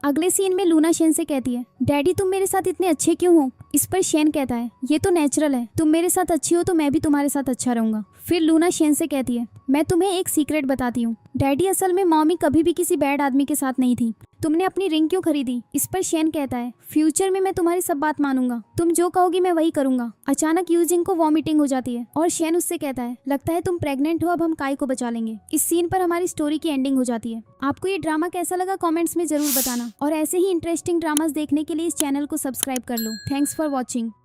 अगले सीन में लूना शैन से कहती है डैडी तुम मेरे साथ इतने अच्छे क्यों हो? इस पर शैन कहता है ये तो नेचुरल है, तुम मेरे साथ अच्छी हो तो मैं भी तुम्हारे साथ अच्छा रहूंगा। फिर लूना शैन से कहती है मैं तुम्हें एक सीक्रेट बताती हूँ डैडी असल में मॉमी कभी भी किसी बैड आदमी के साथ नहीं थी। तुमने अपनी रिंग क्यों खरीदी? इस पर शैन कहता है फ्यूचर में मैं तुम्हारी सब बात मानूंगा, तुम जो कहोगी मैं वही करूंगा। अचानक यूजिंग को वॉमिटिंग हो जाती है और शैन उससे कहता है लगता है तुम प्रेग्नेंट हो, अब हम काई को बचा लेंगे। इस सीन पर हमारी स्टोरी की एंडिंग हो जाती है। आपको ये ड्रामा कैसा लगा कमेंट्स में जरूर बताना और ऐसे ही इंटरेस्टिंग ड्रामास देखने के लिए इस चैनल को सब्सक्राइब कर लो। Thanks for watching.